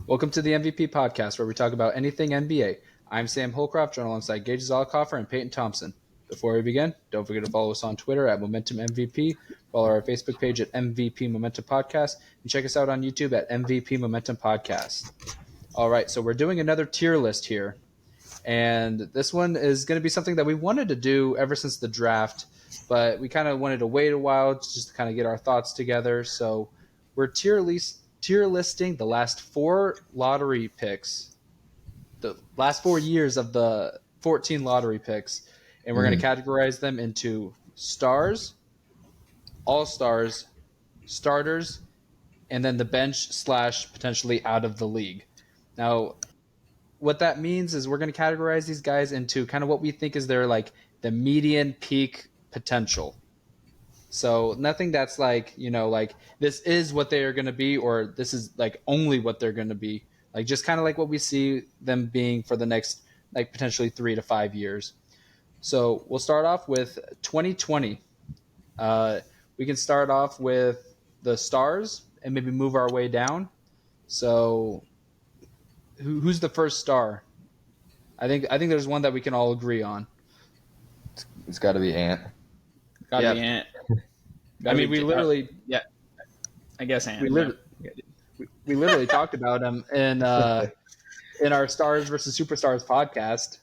Welcome to the MVP podcast, where we talk about anything NBA. I'm Sam Holcroft, joined alongside Geigh and Payton Thompson. Before we begin, don't forget to follow us on Twitter at Momentum MVP, follow our Facebook page at MVP Momentum Podcast, and check us out on YouTube at MVP Momentum Podcast. All right, so we're doing another tier list here, and this one is going to be something that we wanted to do ever since the draft, but we kind of wanted to wait a while just to kind of get our thoughts together. So we're tier listing the last 4 lottery picks, the last 4 years of the 14 lottery picks, and we're going to categorize them into stars, all-stars, starters, and then the bench / potentially out of the league. Now, what that means is we're going to categorize these guys into kind of what we think is their like the median peak potential. So nothing that's like, like this is what they are going to be, or this is like only what they're going to be. Like just kind of like what we see them being for the next like potentially 3 to 5 years. So we'll start off with 2020. We can start off with the stars and maybe move our way down. So who's the first star? I think there's one that we can all agree on. It's got to be Ant. Gotta be Ant. I mean, we literally, I guess Ant. We literally talked about him in our Stars versus Superstars podcast.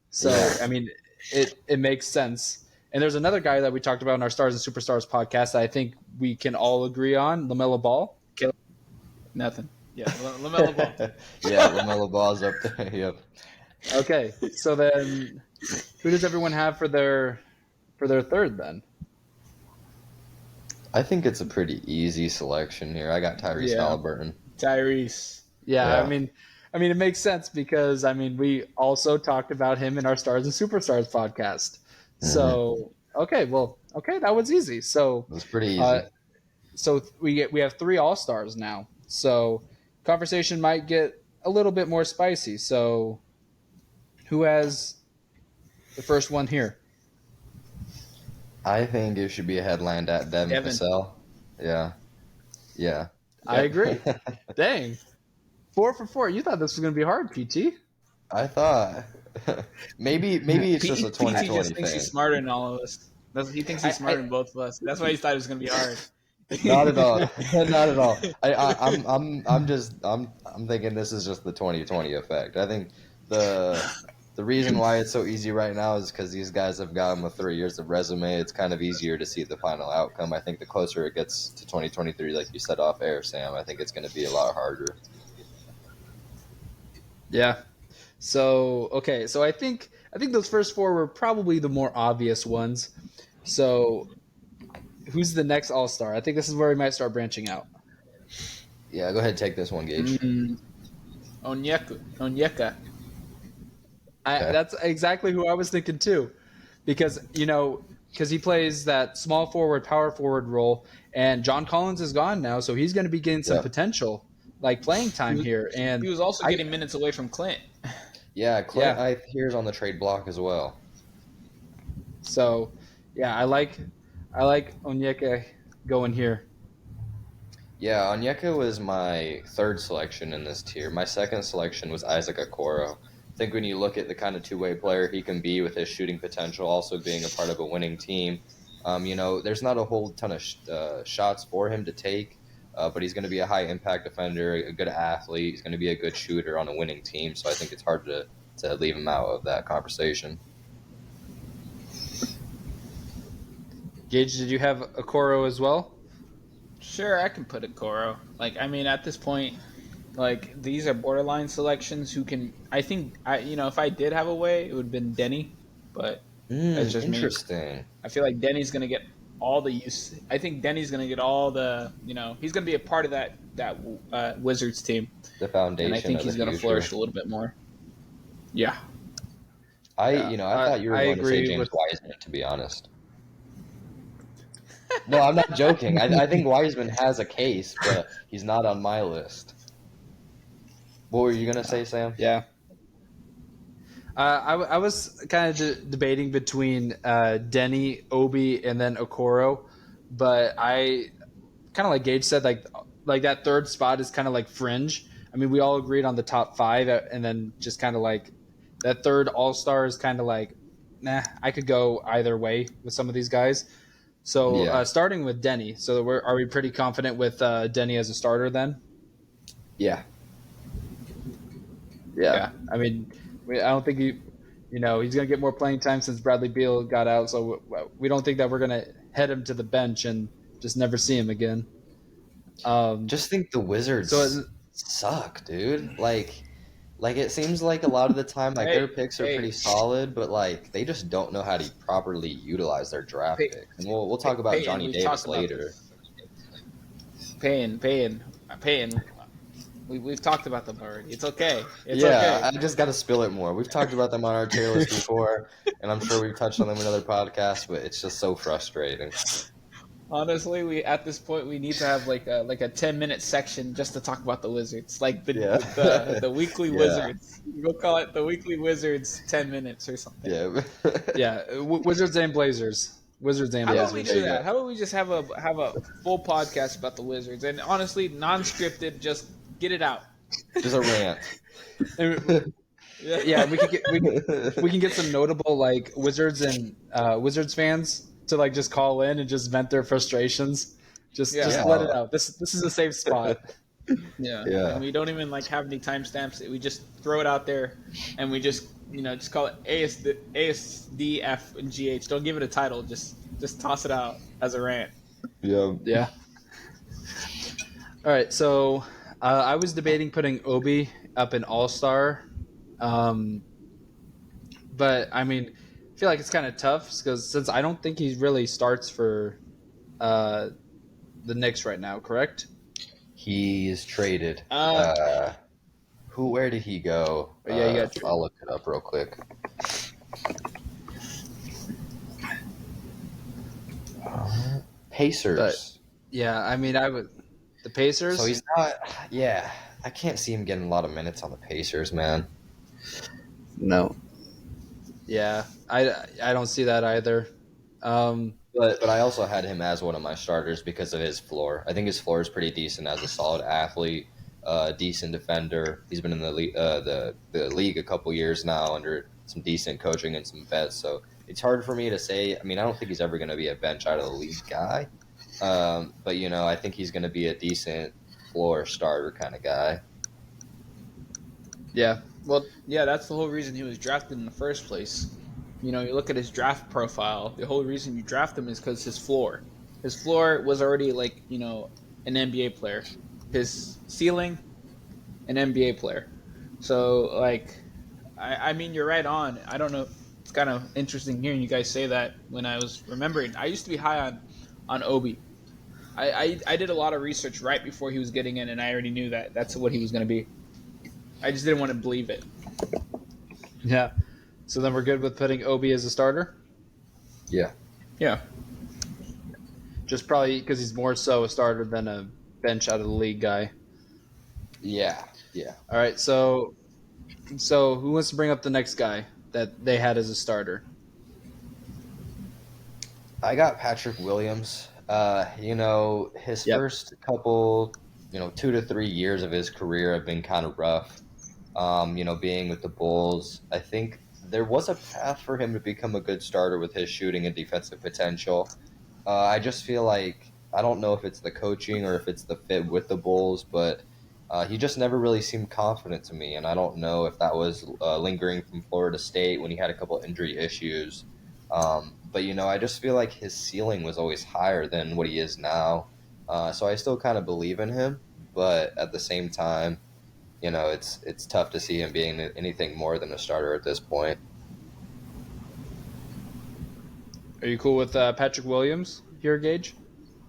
So I mean, it makes sense. And there's another guy that we talked about in our Stars and Superstars podcast that I think we can all agree on, LaMelo Ball. Nothing. Yeah, LaMelo Ball. Yeah, LaMelo Ball's up there. Yep. Okay, so then who does everyone have for their third then? I think it's a pretty easy selection here. I got Tyrese Halliburton. Tyrese. Yeah, I mean, it makes sense because we also talked about him in our Stars and Superstars podcast. So okay, that was easy. So it was pretty easy. So we have 3 All-Stars now. So conversation might get a little bit more spicy. So who has the first one here? I think it should be a headline at Devin Vassell. Yeah. I agree. Dang. 4 for 4. You thought this was going to be hard, PT. I thought. maybe it's just a 2020 PT just thinks he's smarter than all of us. He thinks he's smarter than both of us. That's why he thought it was going to be hard. Not at all. Not at all. I'm thinking this is just the 2020 effect. I think the reason why it's so easy right now is because these guys have gotten with 3 years of resume. It's kind of easier to see the final outcome. I think the closer it gets to 2023, like you said off air, Sam, I think it's going to be a lot harder. Yeah. So okay. So I think those first 4 were probably the more obvious ones. So who's the next All-Star? I think this is where we might start branching out. Yeah, go ahead and take this one, Gage. Onyeka. Okay. That's exactly who I was thinking too, because he plays that small forward, power forward role, and John Collins is gone now, so he's going to be getting some potential, like playing time here. And he was also getting minutes away from Clint. Yeah, Clint, I hear is on the trade block as well. So, yeah, I like Onyeka going here. Yeah, Onyeka was my third selection in this tier. My second selection was Isaac Okoro. I think when you look at the kind of two-way player he can be with his shooting potential, also being a part of a winning team, there's not a whole ton of shots for him to take, but he's going to be a high-impact defender, a good athlete. He's going to be a good shooter on a winning team, so I think it's hard to leave him out of that conversation. Gage, did you have Okoro as well? Sure, I can put Okoro. At this point, these are borderline selections who can. I think if I did have a way, it would have been Denny, but that's just interesting. Me. I feel like Denny's going to get all the use. I think Denny's going to get all the. He's going to be a part of that Wizards team. The foundation. And I think he's going to flourish a little bit more. Yeah. I thought you were going to say James Wiseman, to be honest. No, I'm not joking. I think Wiseman has a case, but he's not on my list. What were you going to say, Sam? Yeah. I was kind of debating between Denny, Obi, and then Okoro, but I kind of like Gage said, like that third spot is kind of like fringe. I mean, we all agreed on the top 5, and then just kind of like that third All-Star is kind of like, nah, I could go either way with some of these guys. So Yeah. starting with Denny, so are we pretty confident with Denny as a starter then? Yeah. Yeah. I mean, I don't think he's going to get more playing time since Bradley Beal got out. So we don't think that we're going to head him to the bench and just never see him again. Just think the Wizards suck, dude. Like it seems like a lot of the time, like their picks are pretty solid, but like they just don't know how to properly utilize their draft picks. And we'll talk about Payton, Johnny Davis later. Payton. We've talked about them already. It's okay. Okay. I just got to spill it more. We've talked about them on our tier list before, and I'm sure we've touched on them in other podcasts, but it's just so frustrating. Honestly, at this point we need to have like a 10-minute section just to talk about the Wizards, like the weekly Wizards. We'll call it the weekly Wizards 10 minutes or something. Yeah. Wizards and Blazers. Wizards and Blazers. How about we do that? How about we just have a full podcast about the Wizards, and honestly, non-scripted, just get it out. Just a rant. Yeah, we can get some notable like Wizards and Wizards fans to like just call in and just vent their frustrations. Just let it out. This is a safe spot. Yeah. And we don't even like have any timestamps. We just throw it out there, and we just just call it ASDF and GH. Don't give it a title. Just toss it out as a rant. Yeah. All right. So I was debating putting Obi up in All-Star, but I mean, I feel like it's kind of tough because since I don't think he really starts for the Knicks right now, correct? He is traded. Where did he go? I'll look it up real quick. Pacers. But, yeah, I mean, the Pacers. So he's not. Yeah, I can't see him getting a lot of minutes on the Pacers, man. No. Yeah, I don't see that either. But I also had him as one of my starters because of his floor. I think his floor is pretty decent as a solid athlete, decent defender. He's been in the league a couple years now under some decent coaching and some vets. So it's hard for me to say. I mean, I don't think he's ever going to be a bench out of the league guy. But I think he's going to be a decent floor starter kind of guy. Yeah. Well, yeah, that's the whole reason he was drafted in the first place. You look at his draft profile. The whole reason you draft him is because his floor. His floor was already like an NBA player. His ceiling, an NBA player. So like, I mean, you're right on. I don't know. It's kind of interesting hearing you guys say that. When I was remembering, I used to be high on Obi. I did a lot of research right before he was getting in, and I already knew that that's what he was going to be. I just didn't want to believe it. Yeah. So then we're good with putting Obi as a starter? Yeah. Yeah. Just probably because he's more so a starter than a bench out of the league guy. Yeah. All right. So who wants to bring up the next guy that they had as a starter? I got Patrick Williams. His first couple, 2 to 3 years of his career have been kind of rough. Being with the Bulls, I think there was a path for him to become a good starter with his shooting and defensive potential. I just feel like, I don't know if it's the coaching or if it's the fit with the Bulls, but he just never really seemed confident to me, and I don't know if that was lingering from Florida State when he had a couple injury issues. But I just feel like his ceiling was always higher than what he is now. So I still kind of believe in him, but at the same time, it's tough to see him being anything more than a starter at this point. Are you cool with Patrick Williams here, Gage?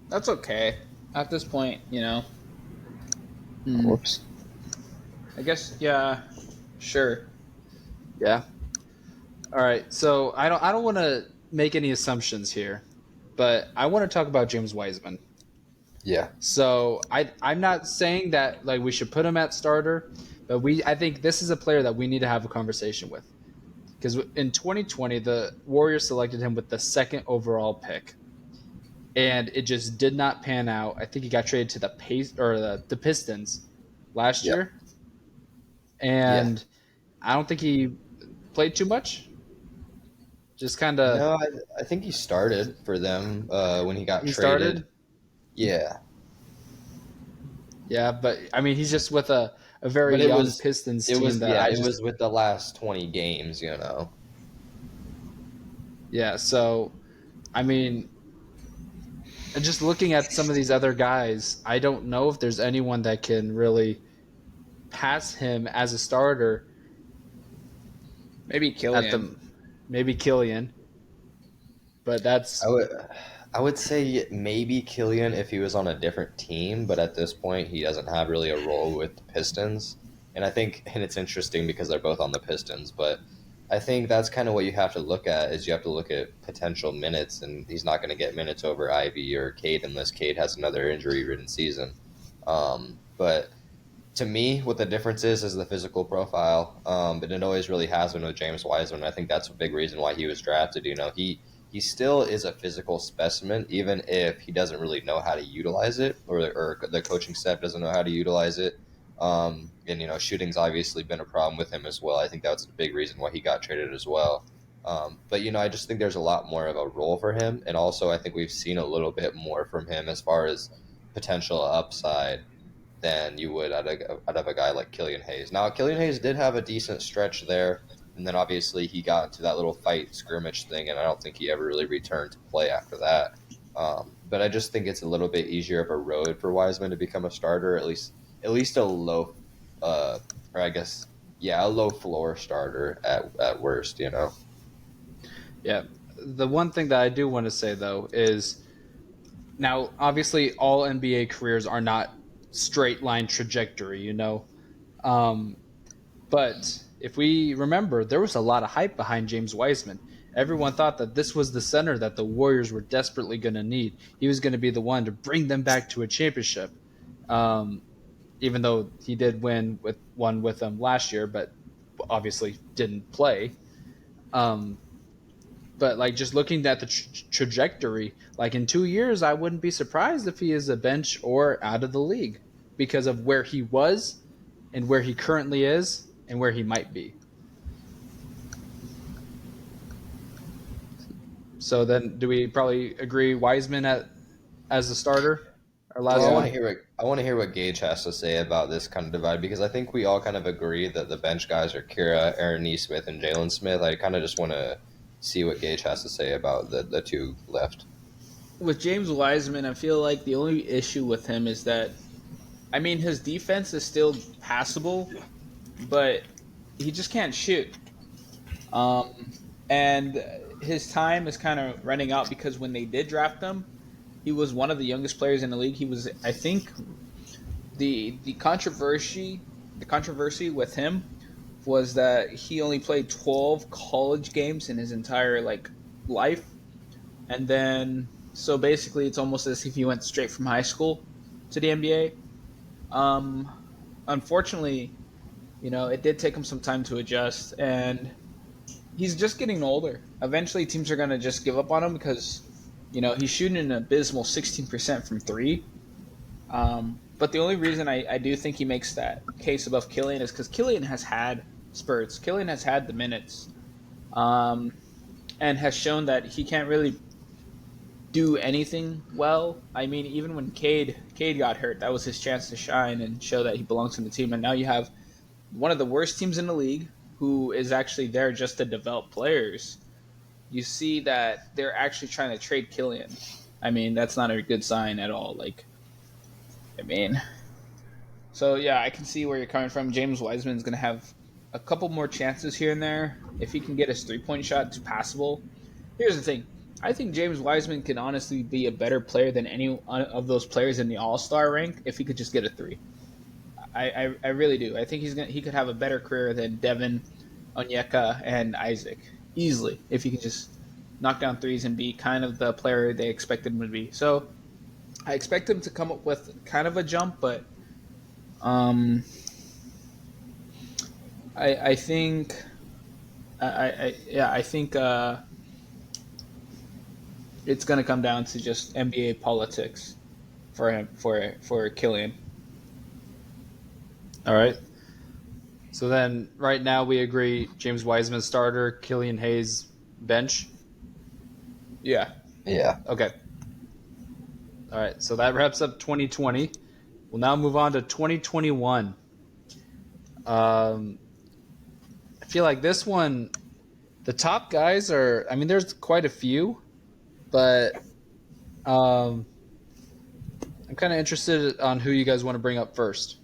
That's okay. At this point, Whoops. I guess, yeah, sure. Yeah. All right. So I don't want to make any assumptions here, but I want to talk about James Wiseman. Yeah. So I'm not saying that like we should put him at starter, but I think this is a player that we need to have a conversation with. Because in 2020, the Warriors selected him with the 2nd overall pick, and it just did not pan out. I think he got traded to the Pistons last year. Yeah. and I don't think he played too much. Just kind of No, I think he started for them when he got he traded. started. Yeah, Yeah, but I mean, he's just with a very but young Pistons team that I it just was with the last 20 games, you know. yeah. So I mean, and just looking at some of these other guys, I don't know if there's anyone that can really pass him as a starter Maybe at Killian. the maybe Killian, but I that's would I would say maybe Killian if he was on a different team, but at this point he doesn't have really a role with the Pistons. And it's interesting because they're both on the Pistons, but I think that's kind of what you have to look at is you have to look at potential minutes, and he's not going to get minutes over Ivy or Cade unless Cade has another injury-ridden season. But to me, what the difference is the physical profile. But it always really has been with James Wiseman. I think that's a big reason why he was drafted. You know, he still is a physical specimen, even if he doesn't really know how to utilize it, or the coaching staff doesn't know how to utilize it. And you know, shooting's obviously been a problem with him as well. I think that's a big reason why he got traded as well. But you know, I just think there's a lot more of a role for him, and also I think we've seen a little bit more from him as far as potential upside than you would out of a guy like Killian Hayes. Now, Killian Hayes did have a decent stretch there, and then obviously he got into that little fight scrimmage thing, and I don't think he ever really returned to play after that. But I just think it's a little bit easier of a road for Wiseman to become a starter, at least a low, uh, or I guess a low floor starter at worst. You know. yeah. The one thing that I do want to say though is now obviously all NBA careers are not straight line trajectory, you know. Um, But if we remember, there was a lot of hype behind James Wiseman. Everyone thought that this was the center that the Warriors were desperately going to need. He was going to be the one to bring them back to a championship. Um, even though he did win with one with them last year, but obviously didn't play. Um, but like just looking at the trajectory, like in 2 years, I wouldn't be surprised if he is a bench or out of the league because of where he was and where he currently is and where he might be. So then, do we probably agree Wiseman as the starter? Our Well, last Yeah. one. I want to hear what Gage has to say about this kind of divide because I think we all kind of agree that the bench guys are Kira, Aaron Nesmith, and Jalen Smith. I kind of just want to see what Gage has to say about the two left. With James Wiseman, I feel like the only issue with him is that, I mean, his defense is still passable, but he just can't shoot. And his time is kind of running out because when they did draft him, he was one of the youngest players in the league. He was, I think, the controversy with him was that he only played 12 college games in his entire life, and then so basically it's almost as if he went straight from high school to the NBA. Um, Unfortunately, it did take him some time to adjust, and he's just getting older. Eventually, teams are going to just give up on him because he's shooting an abysmal 16% from three. But the only reason I do think he makes that case above Killian is because Killian has had spurts. Killian has had the minutes, um, and has shown that he can't really do anything well. I mean, even when Cade got hurt, that was his chance to shine and show that he belongs in the team. And now you have one of the worst teams in the league who is actually there just to develop players. You see that they're actually trying to trade Killian. I mean, that's not a good sign at all. I mean, so yeah, I can see where you're coming from. James Wiseman's going to have a couple more chances here and there if he can get his 3-point shot to passable. Here's the thing: I think James Wiseman can honestly be a better player than any of those players in the All Star rank if he could just get a three. I really do. I think he could have a better career than Devin, Onyeka, and Isaac easily if he could just knock down threes and be kind of the player they expected him to be. So I expect him to come up with kind of a jump, but um, I think I think it's going to come down to just NBA politics for him for Killian. All right. So then, right now, we agree James Wiseman starter, Killian Hayes bench. Yeah. Yeah. Okay. All right. So that wraps up 2020. We'll now move on to 2021. I feel like this one, the top guys are. I mean, there's quite a few, but I'm kind of interested on who you guys want to bring up first.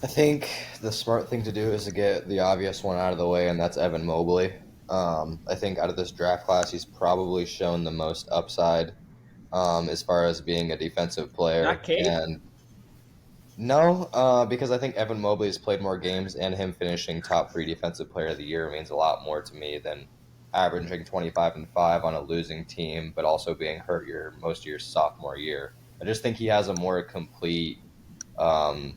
I think the smart thing to do is to get the obvious one out of the way, and that's Evan Mobley. I think out of this draft class, he's probably shown the most upside as far as being a defensive player. Not Cade? And no, because I think Evan Mobley has played more games, and him finishing top 3 defensive player of the year means a lot more to me than averaging 25 and 5 on a losing team, but also being hurt most of your sophomore year. I just think he has a more complete um,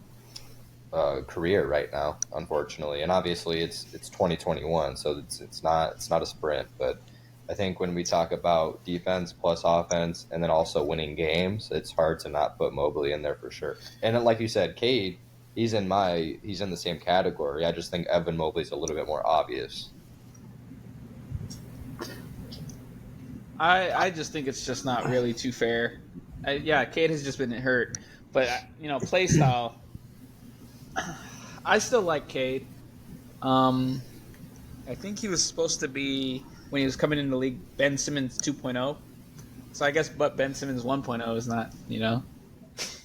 career right now, unfortunately. And obviously, it's 2021, so it's not a sprint. But I think when we talk about defense plus offense, and then also winning games, it's hard to not put Mobley in there for sure. And then, like you said, Cade, he's in the same category. I just think Evan Mobley's a little bit more obvious. I just think it's just not really too fair. Yeah, Cade has just been hurt, but play style. I still like Cade. I think he was supposed to be, when he was coming into the league, Ben Simmons 2.0. So I guess, but Ben Simmons 1.0 is not, a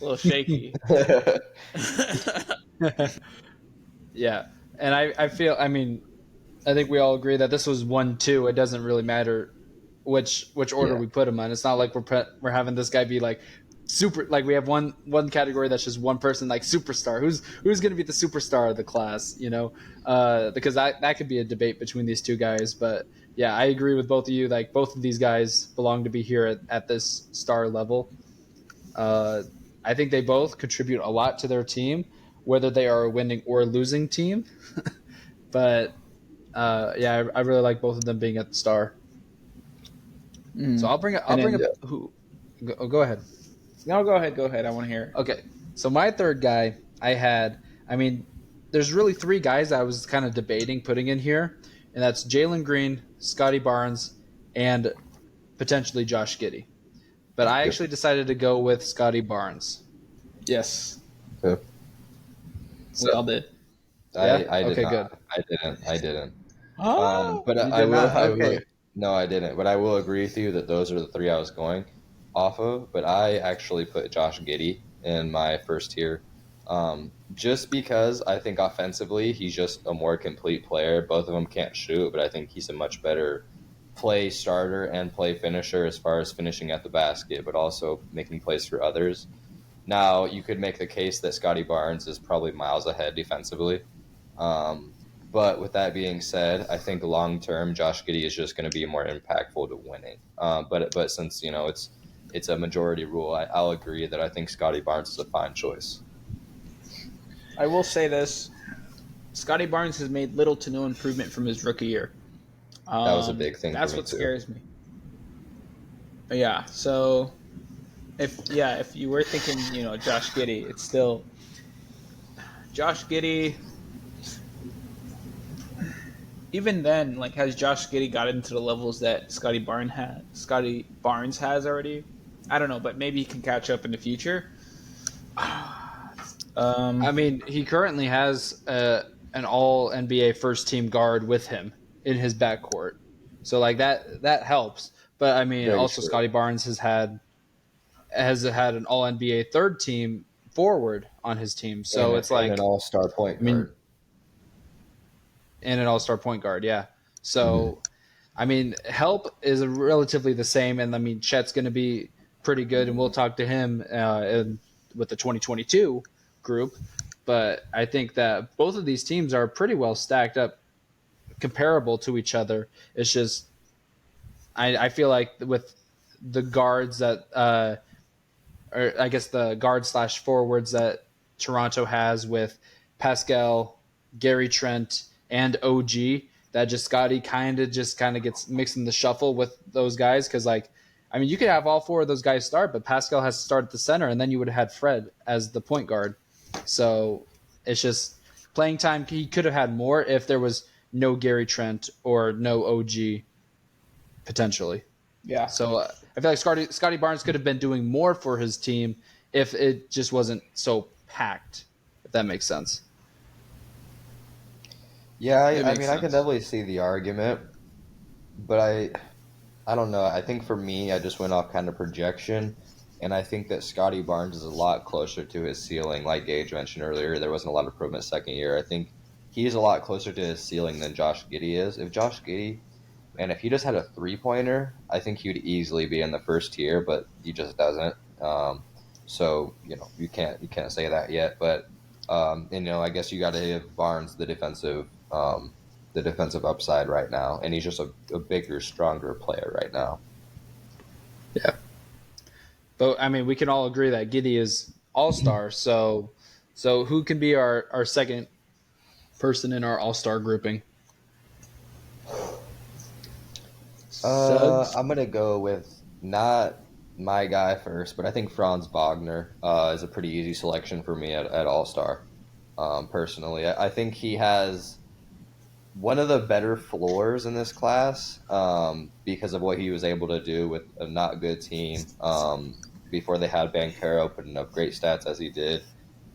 little shaky. Yeah, and I feel. I mean, I think we all agree that this was 1-2. It doesn't really matter which order we put him on. It's not like we're having this guy be like super. Like we have one category that's just one person, like superstar. Who's going to be the superstar of the class? Because that could be a debate between these two guys. But yeah, I agree with both of you. Like both of these guys belong to be here at this star level. I think they both contribute a lot to their team, whether they are a winning or losing team. But yeah, I really like both of them being at the star. So I'll bring up who. Go ahead. No, go ahead. I want to hear it. Okay, so my third guy there's really 3 guys I was kind of debating putting in here, and that's Jalen Green, Scotty Barnes, and potentially Josh Giddey. But I actually decided to go with Scotty Barnes. Yes. Okay. We all did. I did okay, not. good. I didn't. Oh, but you I did will. not? Okay. No, I didn't. But I will agree with you that those are the 3 I was going off of. But I actually put Josh Giddey in my first tier, just because I think offensively he's just a more complete player. Both of them can't shoot, but I think he's a much better play starter and play finisher as far as finishing at the basket, but also making plays for others. Now, you could make the case that Scotty Barnes is probably miles ahead defensively. But with that being said, I think long term, Josh Giddey is just going to be more impactful to winning. But since it's a majority rule, I'll agree that I think Scotty Barnes is a fine choice. I will say this: Scotty Barnes has made little to no improvement from his rookie year. That was a big thing. That's for me what too. scares me. But yeah, so if you were thinking, Josh Giddey, it's still Josh Giddey. Even then, like, has Josh Giddey got into the levels that Scotty Barnes has already? I don't know, but maybe he can catch up in the future. He currently has an All NBA first team guard with him in his backcourt, so like that helps. But also true. Scotty Barnes has had an All NBA third team forward on his team, so it's like an all-star point guard. And an all-star point guard, yeah. So, help is relatively the same, and Chet's going to be pretty good, and we'll talk to him with the 2022 group. But I think that both of these teams are pretty well stacked up, comparable to each other. It's just, I feel like with the guards that, or I guess the guard/forwards that Toronto has with Pascal, Gary Trent, and OG, that just Scotty kind of gets mixed in the shuffle with those guys, because you could have all 4 of those guys start, but Pascal has to start at the center, and then you would have had Fred as the point guard. So It's just playing time. He could have had more if there was no Gary Trent or no OG potentially. Yeah. So I feel like Scotty Barnes could have been doing more for his team if it just wasn't so packed. If that makes sense. Yeah, It I makes mean, I can sense. definitely see the argument, but I don't know. I think for me, I just went off kind of projection, and I think that Scotty Barnes is a lot closer to his ceiling. Like Gage mentioned earlier, there wasn't a lot of improvement second year. I think he's a lot closer to his ceiling than Josh Giddey is. If Josh Giddey, and if he just had a 3-pointer, I think he would easily be in the first tier, but he just doesn't. So you can't say that yet. But I guess you got to give Barnes the defensive upside right now, and he's just a bigger, stronger player right now. Yeah. But I mean, we can all agree that Giddy is all-star. So who can be our second person in our all-star grouping? Suggs. I'm gonna go with not my guy first, but I think Franz Wagner is a pretty easy selection for me at All Star. Personally, I think he has one of the better floors in this class because of what he was able to do with a not good team before they had Bankero putting up great stats as he did.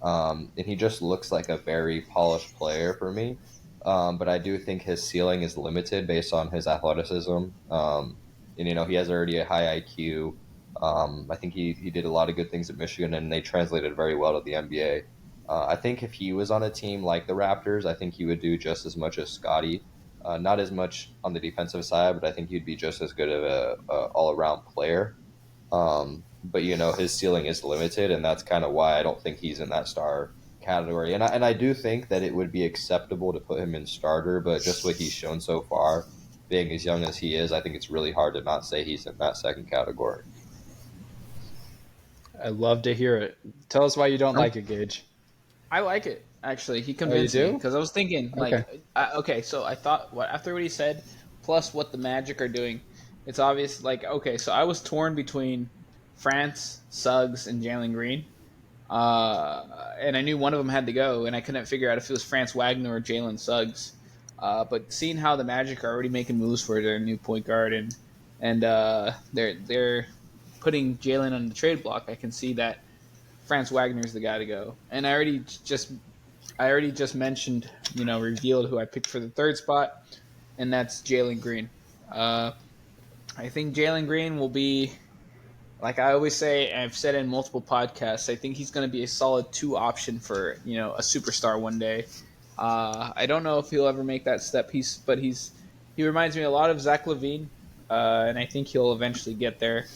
And he just looks like a very polished player for me. But I do think his ceiling is limited based on his athleticism. And he has already a high IQ. I think he did a lot of good things at Michigan, and they translated very well to the NBA. I think if he was on a team like the Raptors, I think he would do just as much as Scotty. Not as much on the defensive side, but I think he'd be just as good of a all-around player. But his ceiling is limited, and that's kind of why I don't think he's in that star category. And I do think that it would be acceptable to put him in starter, but just what he's shown so far, being as young as he is, I think it's really hard to not say he's in that second category. I love to hear it. Tell us why you don't like it, Gage. I like it actually. He Oh, you convinced me do? because I was thinking like, okay, so I thought after what he said, plus what the Magic are doing, it's obvious. Like, okay, so I was torn between France, Suggs, and Jalen Green, and I knew one of them had to go, and I couldn't figure out if it was France Wagner or Jalen Suggs. But seeing how the Magic are already making moves for their new point guard and they're putting Jalen on the trade block, I can see that Franz Wagner's the guy to go. And I already just mentioned, revealed who I picked for the third spot, and that's Jalen Green. I think Jalen Green will be, like I always say, I've said in multiple podcasts, I think he's going to be a solid 2 option for, a superstar one day. I don't know if he'll ever make that step, but he reminds me a lot of Zach LaVine, and I think he'll eventually get there.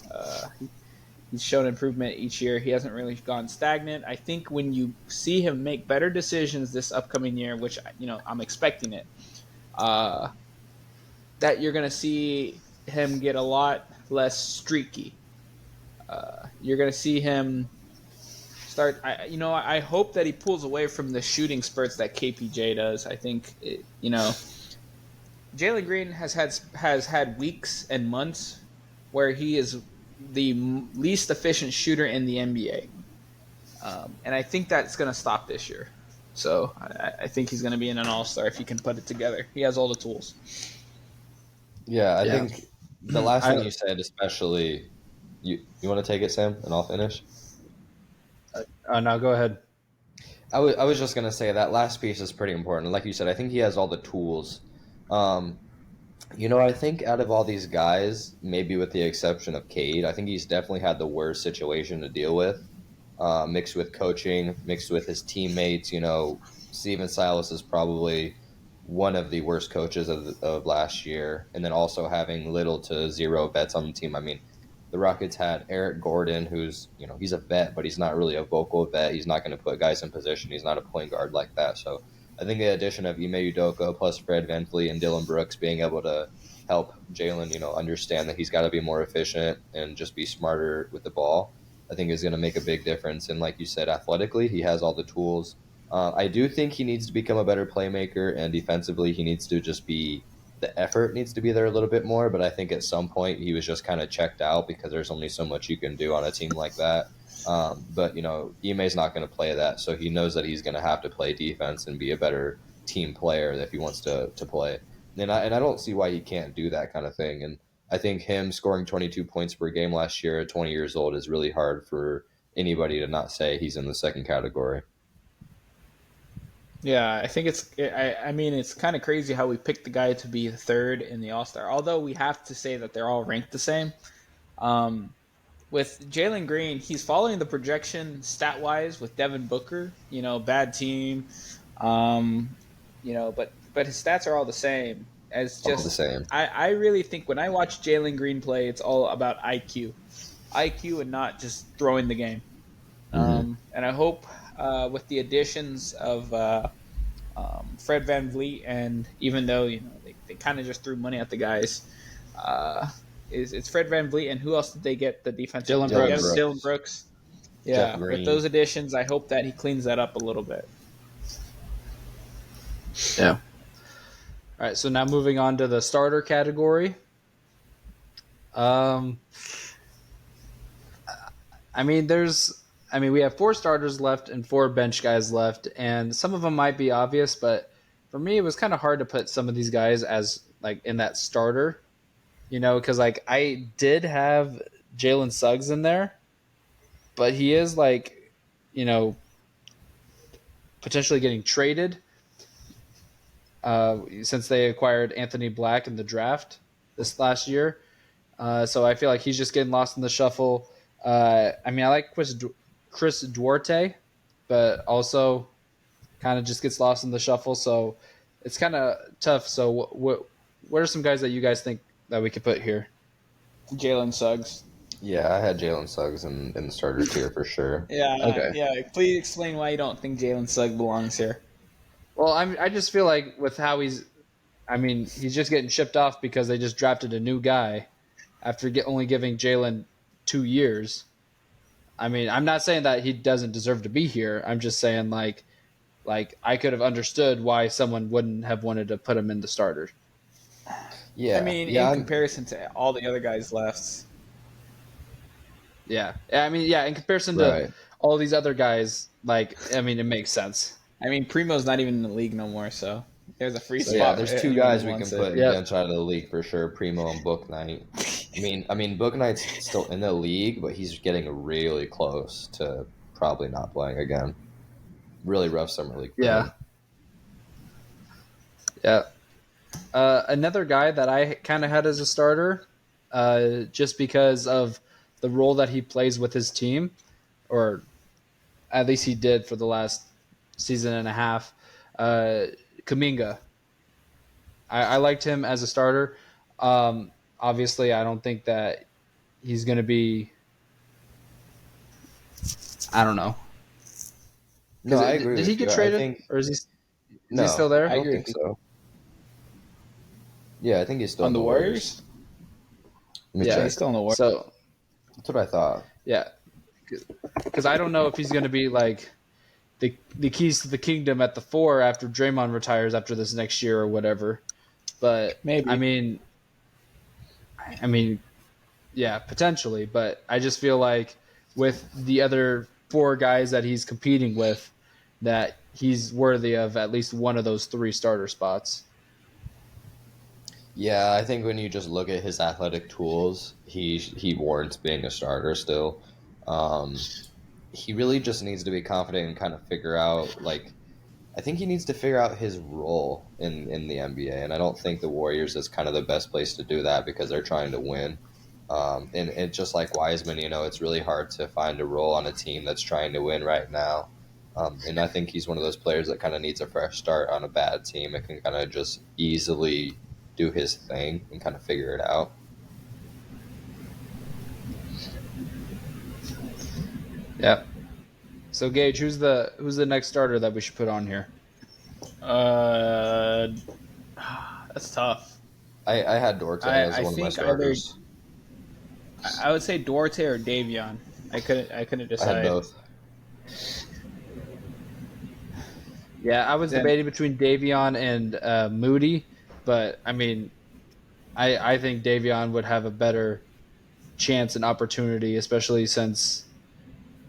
He's shown improvement each year. He hasn't really gone stagnant. I think when you see him make better decisions this upcoming year, which I'm expecting it, that you're going to see him get a lot less streaky. You're going to see him start. I hope that he pulls away from the shooting spurts that KPJ does. I think Jalen Green has had weeks and months where he is the least efficient shooter in the NBA. And I think that's going to stop this year. So I think he's going to be in an all-star if he can put it together. He has all the tools. Yeah, I think the last thing you said, especially, you want to take it, Sam, and I'll finish? No, go ahead. I was just going to say that last piece is pretty important. Like you said, I think he has all the tools. I think out of all these guys, maybe with the exception of Cade, I think he's definitely had the worst situation to deal with, mixed with coaching, mixed with his teammates. Steven Silas is probably one of the worst coaches of last year, and then also having little to zero vets on the team. I mean, the Rockets had Eric Gordon, who's, he's a vet, but he's not really a vocal vet. He's not going to put guys in position. He's not a point guard like that. So I think the addition of Ime Udoka plus Fred VanVleet and Dylan Brooks being able to help Jalen, understand that he's got to be more efficient and just be smarter with the ball, I think is going to make a big difference. And like you said, athletically, he has all the tools. I do think he needs to become a better playmaker, and defensively, he needs to just be the effort needs to be there a little bit more, but I think at some point he was just kind of checked out because there's only so much you can do on a team like that. But Ime's not going to play that, so he knows that he's going to have to play defense and be a better team player if he wants to play. And I don't see why he can't do that kind of thing. And I think him scoring 22 points per game last year at 20 years old is really hard for anybody to not say he's in the second category. Yeah, I think it's. I mean, it's kind of crazy how we picked the guy to be the third in the All Star. Although we have to say that they're all ranked the same. With Jalen Green, he's following the projection stat wise with Devin Booker. Bad team. But his stats are all the same. As just All the same. I really think when I watch Jalen Green play, it's all about IQ, and not just throwing the game. And I hope with the additions of Fred VanVleet, and even though they kind of just threw money at the guys, it's Fred VanVleet, and who else did they get? The defensive Dylan Brooks. Yeah, with those additions, I hope that he cleans that up a little bit. Yeah. All right, so now moving on to the starter category. We have 4 starters left and 4 bench guys left, and some of them might be obvious, but for me, it was kind of hard to put some of these guys as in that starter, because I did have Jalen Suggs in there, but he is potentially getting traded. Since they acquired Anthony Black in the draft this last year. So I feel like he's just getting lost in the shuffle. I like Chris Duarte, but also kind of just gets lost in the shuffle. So it's kind of tough. So what are some guys that you guys think that we could put here? Jalen Suggs. Yeah, I had Jalen Suggs in the starter tier for sure. Yeah. Okay. Yeah. Please explain why you don't think Jalen Suggs belongs here. Well, I just feel like with how he's just getting shipped off because they just drafted a new guy after only giving Jalen 2 years. I'm not saying that he doesn't deserve to be here. I'm just saying I could have understood why someone wouldn't have wanted to put him in the starters. Yeah. In comparison to all the other guys left. Yeah. In comparison to all these other guys, it makes sense. Primo's not even in the league no more, so there's a free spot. Yeah, there's 2 guys we can put bench out of the league for sure, Primo and Book Knight. Book Knight's still in the league, but he's getting really close to probably not playing again. Really rough summer league. Yeah. Yeah. Another guy that I kind of had as a starter, just because of the role that he plays with his team, or at least he did for the last season and a half, Kuminga. I liked him as a starter. Obviously, I don't think that he's going to be. I don't know. No, I agree. Did he get traded, or is he still there? I don't think so. Yeah, I think he's still on the Warriors. Yeah, he's still on the Warriors. So that's what I thought. Yeah, because I don't know if he's going to be the keys to the kingdom at the 4 after Draymond retires after this next year or whatever. But maybe. Yeah, potentially. But I just feel like with the other 4 guys that he's competing with, that he's worthy of at least one of those 3 starter spots. Yeah, I think when you just look at his athletic tools, he warrants being a starter still. He really just needs to be confident and kind of figure out, I think he needs to figure out his role in the NBA, and I don't think the Warriors is kind of the best place to do that because they're trying to win. And just like Wiseman, it's really hard to find a role on a team that's trying to win right now. And I think he's one of those players that kind of needs a fresh start on a bad team and can kind of just easily do his thing and kind of figure it out. Yeah. So Gage, who's the next starter that we should put on here? That's tough. I had Duarte as one of my starters. I would say Duarte or Davion. I couldn't decide. I had both. Yeah, I was debating between Davion and Moody, But I mean, I think Davion would have a better chance and opportunity, especially since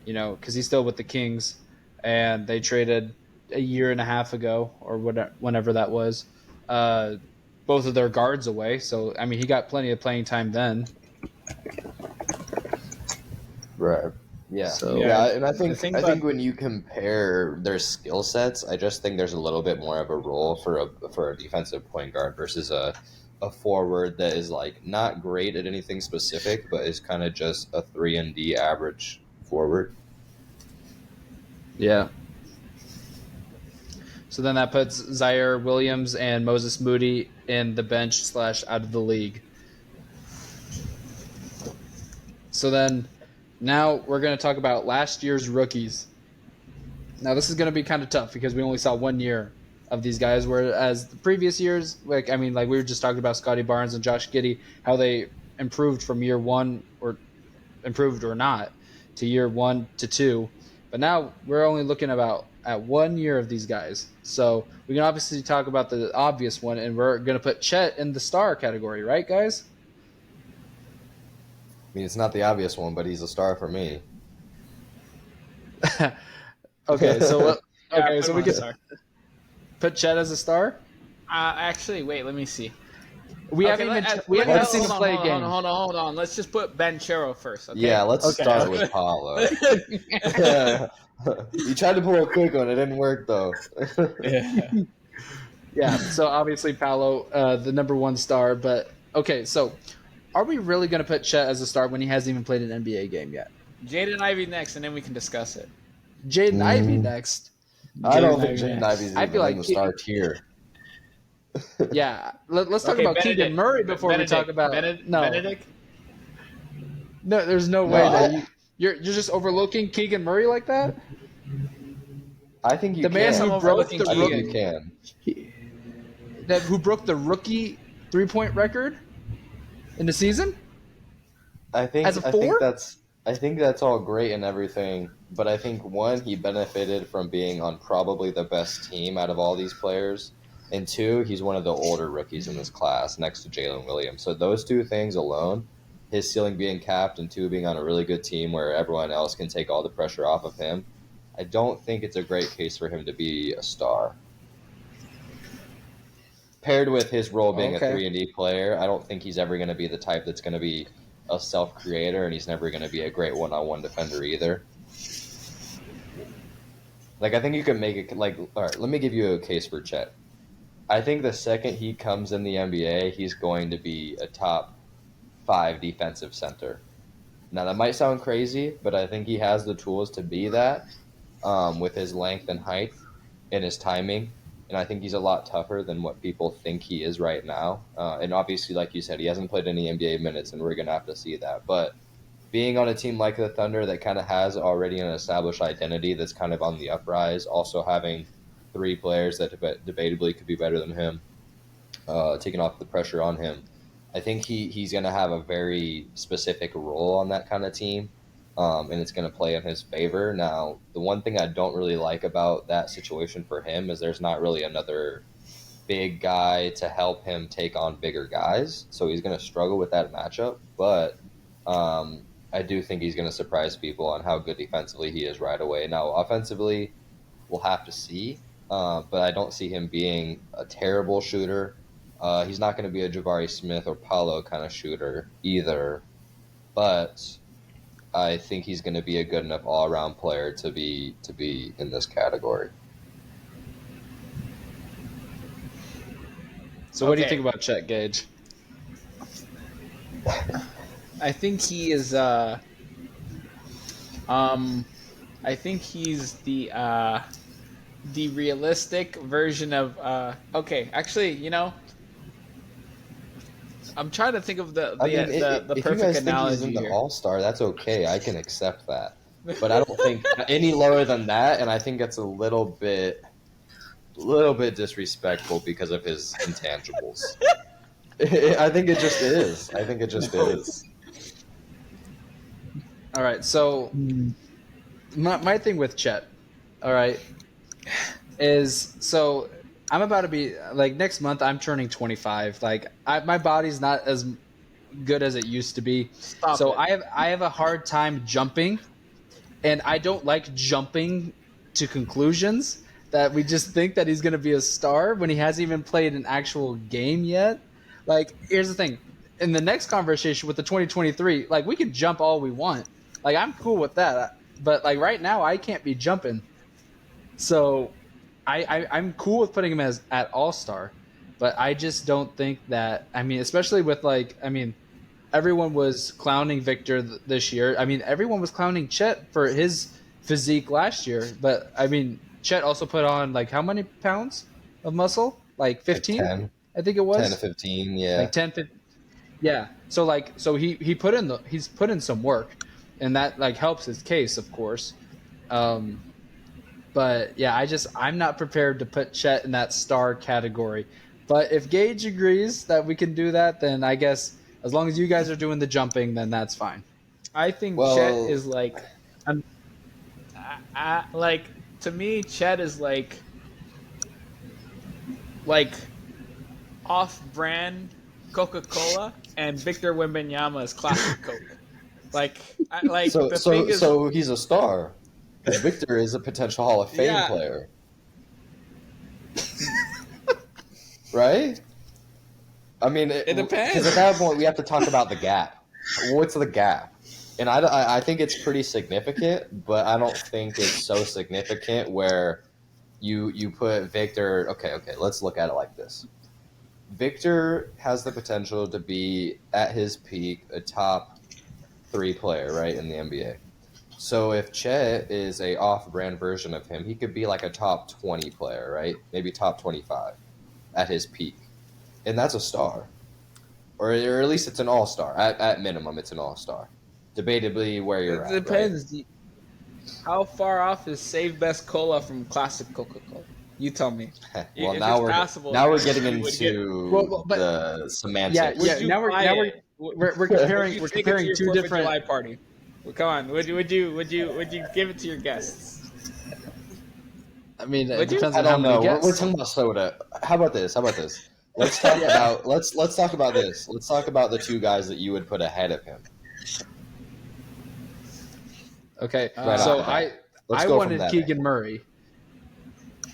because he's still with the Kings, and they traded a year and a half ago or whenever that was, both of their guards away. So I mean, he got plenty of playing time then. Right. Yeah. So Yeah, and I think about- when you compare their skill sets, I just think there's a little bit more of a role for a defensive point guard versus a forward that is like not great at anything specific, but is kind of just a 3-and-D average forward. yeah. So then that puts Zaire Williams and Moses Moody in the bench / out of the league. So then now we're going to talk about last year's rookies. Now this is going to be kind of tough because we only saw 1 year of these guys, whereas the previous years, like we were just talking about Scotty Barnes and Josh Giddey, how they improved from year one or improved or not to year 1 to 2. But now we're only looking at 1 year of these guys. So we can obviously talk about the obvious one, and we're going to put Chet in the star category, right, guys? I mean, it's not the obvious one, but he's a star for me. Okay, so we can Sorry. put Chet as a star. Actually, wait. Let me see. We haven't even seen him play a game. Hold on. Let's just put Banchero first. Okay? Yeah, let's start with Paulo. You tried to pull a quick one. It didn't work, though. Yeah, so obviously Paolo, the number 1 star. But, okay, so are we really going to put Chet as a star when he hasn't even played an NBA game yet? Jaden Ivey next, and then we can discuss it. Jaden Ivey next. I don't think Jaden Ivey's even in the star tier. Yeah, let's talk about Keegan Murray before we talk about Benedict. No, there's no way that you're just overlooking Keegan Murray like that. I think you the man can. who broke the I think you can. Who broke the rookie 3-point record in the season? I think as a 4? I think that's all great and everything, but I think one, he benefited from being on probably the best team out of all these players. And 2, he's one of the older rookies in this class next to Jalen Williams. So those 2 things alone, his ceiling being capped and 2 being on a really good team where everyone else can take all the pressure off of him, I don't think it's a great case for him to be a star. Paired with his role being a 3-and-D player, I don't think he's ever going to be the type that's going to be a self-creator, and he's never going to be a great one-on-one defender either. Like, I think you can make it, like, all right, let me give you a case for Chet. I think the second he comes in the NBA, he's going to be a top 5 defensive center. Now, that might sound crazy, but I think he has the tools to be that with his length and height and his timing. And I think he's a lot tougher than what people think he is right now. And obviously, like you said, he hasn't played any NBA minutes, and we're going to have to see that. But being on a team like the Thunder that kind of has already an established identity that's kind of on the uprise, also having 3 players that debatably could be better than him, taking off the pressure on him. I think he's going to have a very specific role on that kind of team, and it's going to play in his favor. Now, the one thing I don't really like about that situation for him is there's not really another big guy to help him take on bigger guys, so he's going to struggle with that matchup, but I do think he's going to surprise people on how good defensively he is right away. Now, offensively, we'll have to see. But I don't see him being a terrible shooter. He's not going to be a Jabari Smith or Paolo kind of shooter either. But I think he's going to be a good enough all-around player to be in this category. So what do you think about Chet, Gage? I think he is. I think he's the realistic version of. Okay, actually, I'm trying to think of the if perfect you guys analogy think he's in here. the All-Star, that's okay. I can accept that. But I don't think any lower than that, and I think that's a little bit disrespectful because of his intangibles. I think it just is. All right, so my thing with Chet, all right, is so I'm about to be like next month. I'm turning 25. Like my body's not as good as it used to be. Stop So it. I have a hard time jumping, and I don't like jumping to conclusions that we just think that he's going to be a star when he hasn't even played an actual game yet. Like, here's the thing. In the next conversation with the 2023, like, we can jump all we want. Like, I'm cool with that. But, like, right now, I can't be jumping. So, I'm cool with putting him as at all star. But I just don't think that, I mean, especially with, like, I mean, everyone was clowning Victor this year. I mean, everyone was clowning Chet for his physique last year. But I mean, Chet also put on like how many pounds of muscle? Like Like 15, 10, I think it 10 to was. 15, yeah. Like 10, 15. Yeah. So he he's put in some work, and that like helps his case, of course. Um, but yeah, I'm not prepared to put Chet in that star category. But if Gage agrees that we can do that, then I guess as long as you guys are doing the jumping, then that's fine. I think Chet Well, is like, like to me, Chet is like off-brand Coca-Cola, and Victor Wembanyama is classic Coke. Like so the thing so is, so he's a star. Because Victor is a potential Hall of Fame yeah, player, right? I mean, it because depends. at that point we have to talk about the gap. What's the gap? And I think it's pretty significant, but I don't think it's so significant where you put Victor. Okay, let's look at it like this. Victor has the potential to be at his peak a top 3 player, right, in the NBA. So if Chet is a off-brand version of him, he could be like a top 20 player, right? Maybe top 25 at his peak, and that's a star, or at least it's an all-star. At minimum, it's an all-star. Debatably where you're It at, right? depends. How far off is Save Best Cola from classic Coca-Cola? You tell me. Well, If it's now we're passable, now we're getting you would get. into But the yeah, Would semantics. you now we're buy now it? we're Would comparing you take it to your two 4th of different. July party? Well, come on. Would you give it to your guests? I mean, it Would you? depends I on how don't many know. We're guests. talking about soda. How about this? Let's talk Yeah. about let's talk about this. Let's talk about the 2 guys that you would put ahead of him Okay. right off So the bat. Let's I go from wanted that Keegan angle. Murray.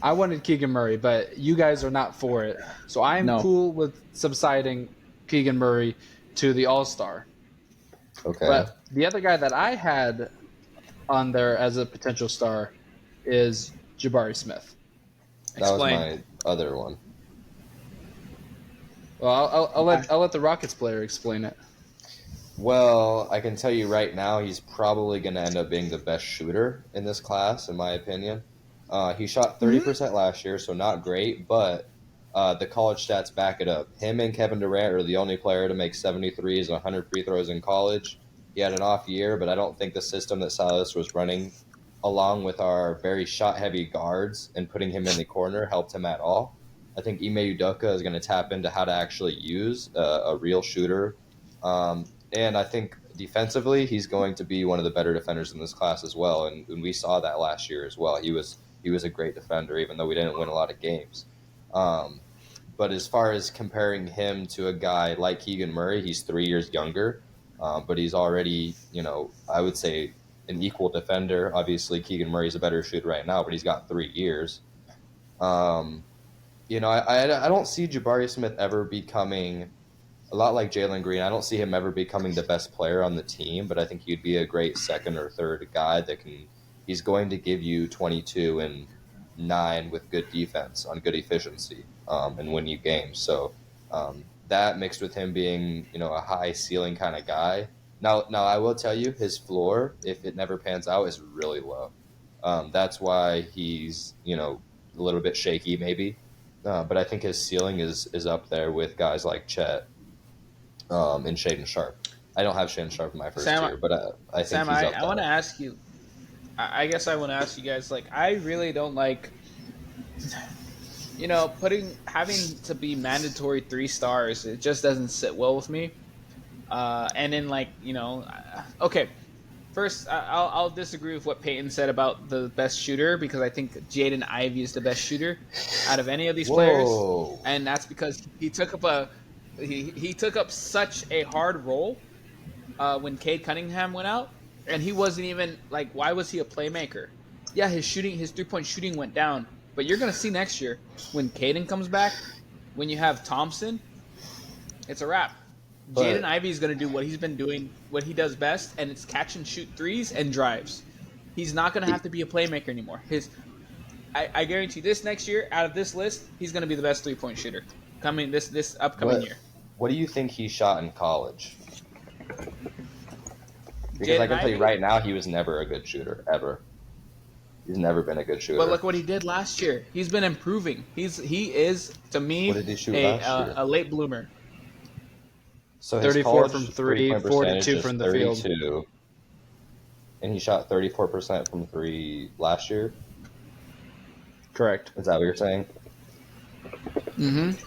I wanted Keegan Murray, but you guys are not for it. So I'm No. cool with subsiding Keegan Murray to the All Star. Okay, But the other guy that I had on there as a potential star is Jabari Smith. that was Explain. my other one. Well, I'll let the Rockets player explain it. Well, I can tell you right now, he's probably going to end up being the best shooter in this class, in my opinion. He shot 30% last year, so not great, but the college stats back it up. Him and Kevin Durant are the only player to make 73s and 100 free throws in college. He had an off year, but I don't think the system that Silas was running, along with our very shot-heavy guards and putting him in the corner, helped him at all. I think Ime Udoka is going to tap into how to actually use a real shooter. And I think defensively, he's going to be one of the better defenders in this class as well. And we saw that last year as well. He was a great defender, even though we didn't win a lot of games. Um, but as far as comparing him to a guy like Keegan Murray, he's 3 years younger, but he's already, I would say an equal defender. Obviously, Keegan Murray's a better shooter right now, but he's got 3 years. Um, I don't see Jabari Smith ever becoming a lot like Jalen Green. I don't see him ever becoming the best player on the team, but I think he'd be a great second or third guy that can. He's going to give you 22 and 9 with good defense on good efficiency and win you games. So that mixed with him being a high ceiling kind of guy. Now I will tell you his floor, if it never pans out, is really low. That's why he's a little bit shaky maybe. But I think his ceiling is up there with guys like Chet and Shaden Sharp. I don't have Shaden Sharp in my first Sam, tier, but I think Sam, he's up I want to there. ask you. I guess I want to ask you guys. Like, I really don't like, having to be mandatory 3 stars. It just doesn't sit well with me. And then okay, First, I'll disagree with what Peyton said about the best shooter because I think Jaden Ivey is the best shooter out of any of these players, and that's because he took up he took up such a hard role when Cade Cunningham went out, and he wasn't even like, why was he a playmaker? Yeah, his 3-point shooting went down, but you're gonna see next year when Caden comes back, when you have Thompson, it's a wrap. Jaden Ivey is going to do what he's been doing, what he does best, and it's catch and shoot threes and drives. He's not going to have to be a playmaker anymore. I guarantee this next year, out of this list, he's going to be the best 3-point shooter coming this upcoming year. What do you think he shot in college? Because Jaden I can tell you Ivey? right now, he was never a good shooter, ever. He's never been a good shooter. But look what he did last year. He's been improving. He is, to me, What did he shoot last year? a late bloomer. So his 34 college from three, three-point 42 percentage is from the field. 32, and he shot 34% from three last year. Correct. Is that what you're saying? Mm-hmm. And So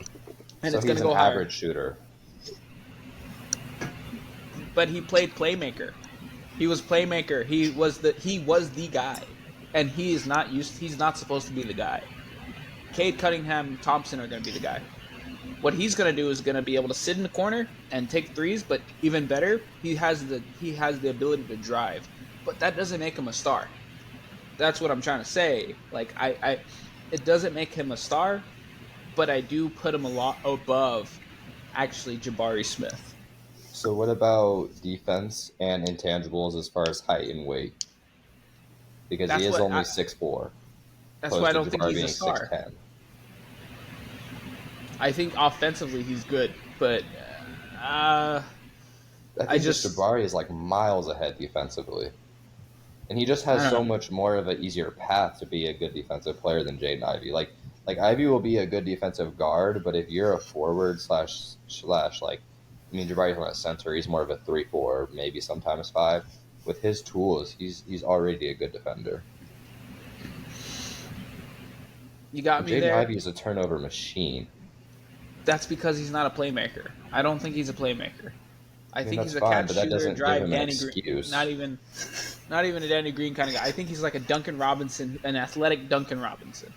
it's going he's to go an higher. average shooter. But he played playmaker. He was playmaker. He was the guy, and he's not supposed to be the guy. Cade Cunningham, Thompson are going to be the guy. What he's going to do is going to be able to sit in the corner and take threes, but even better, he has the ability to drive. But that doesn't make him a star. That's what I'm trying to say. Like it doesn't make him a star, but I do put him a lot above actually Jabari Smith. So what about defense and intangibles as far as height and weight? Because That's he is what only I- 6'4". That's why I don't think he's a star. 6'10". I think offensively he's good, but I think just- Jabari is like miles ahead defensively. And he just has I so don't know. much more of an easier path to be a good defensive player than Jaden Ivey. Like Ivey will be a good defensive guard, but if you're a forward slash like, I mean, Jabari's not a center. He's more of a 3-4, maybe sometimes 5. With his tools, he's already a good defender. you got me Jaden there. Ivey is a turnover machine. That's because he's not a playmaker. I don't think he's a playmaker. I think that's he's a fine, catch but that shooter, doesn't give drive, him an Danny Green. excuse. Not even a Danny Green kind of guy. I think he's like a Duncan Robinson, an athletic Duncan Robinson.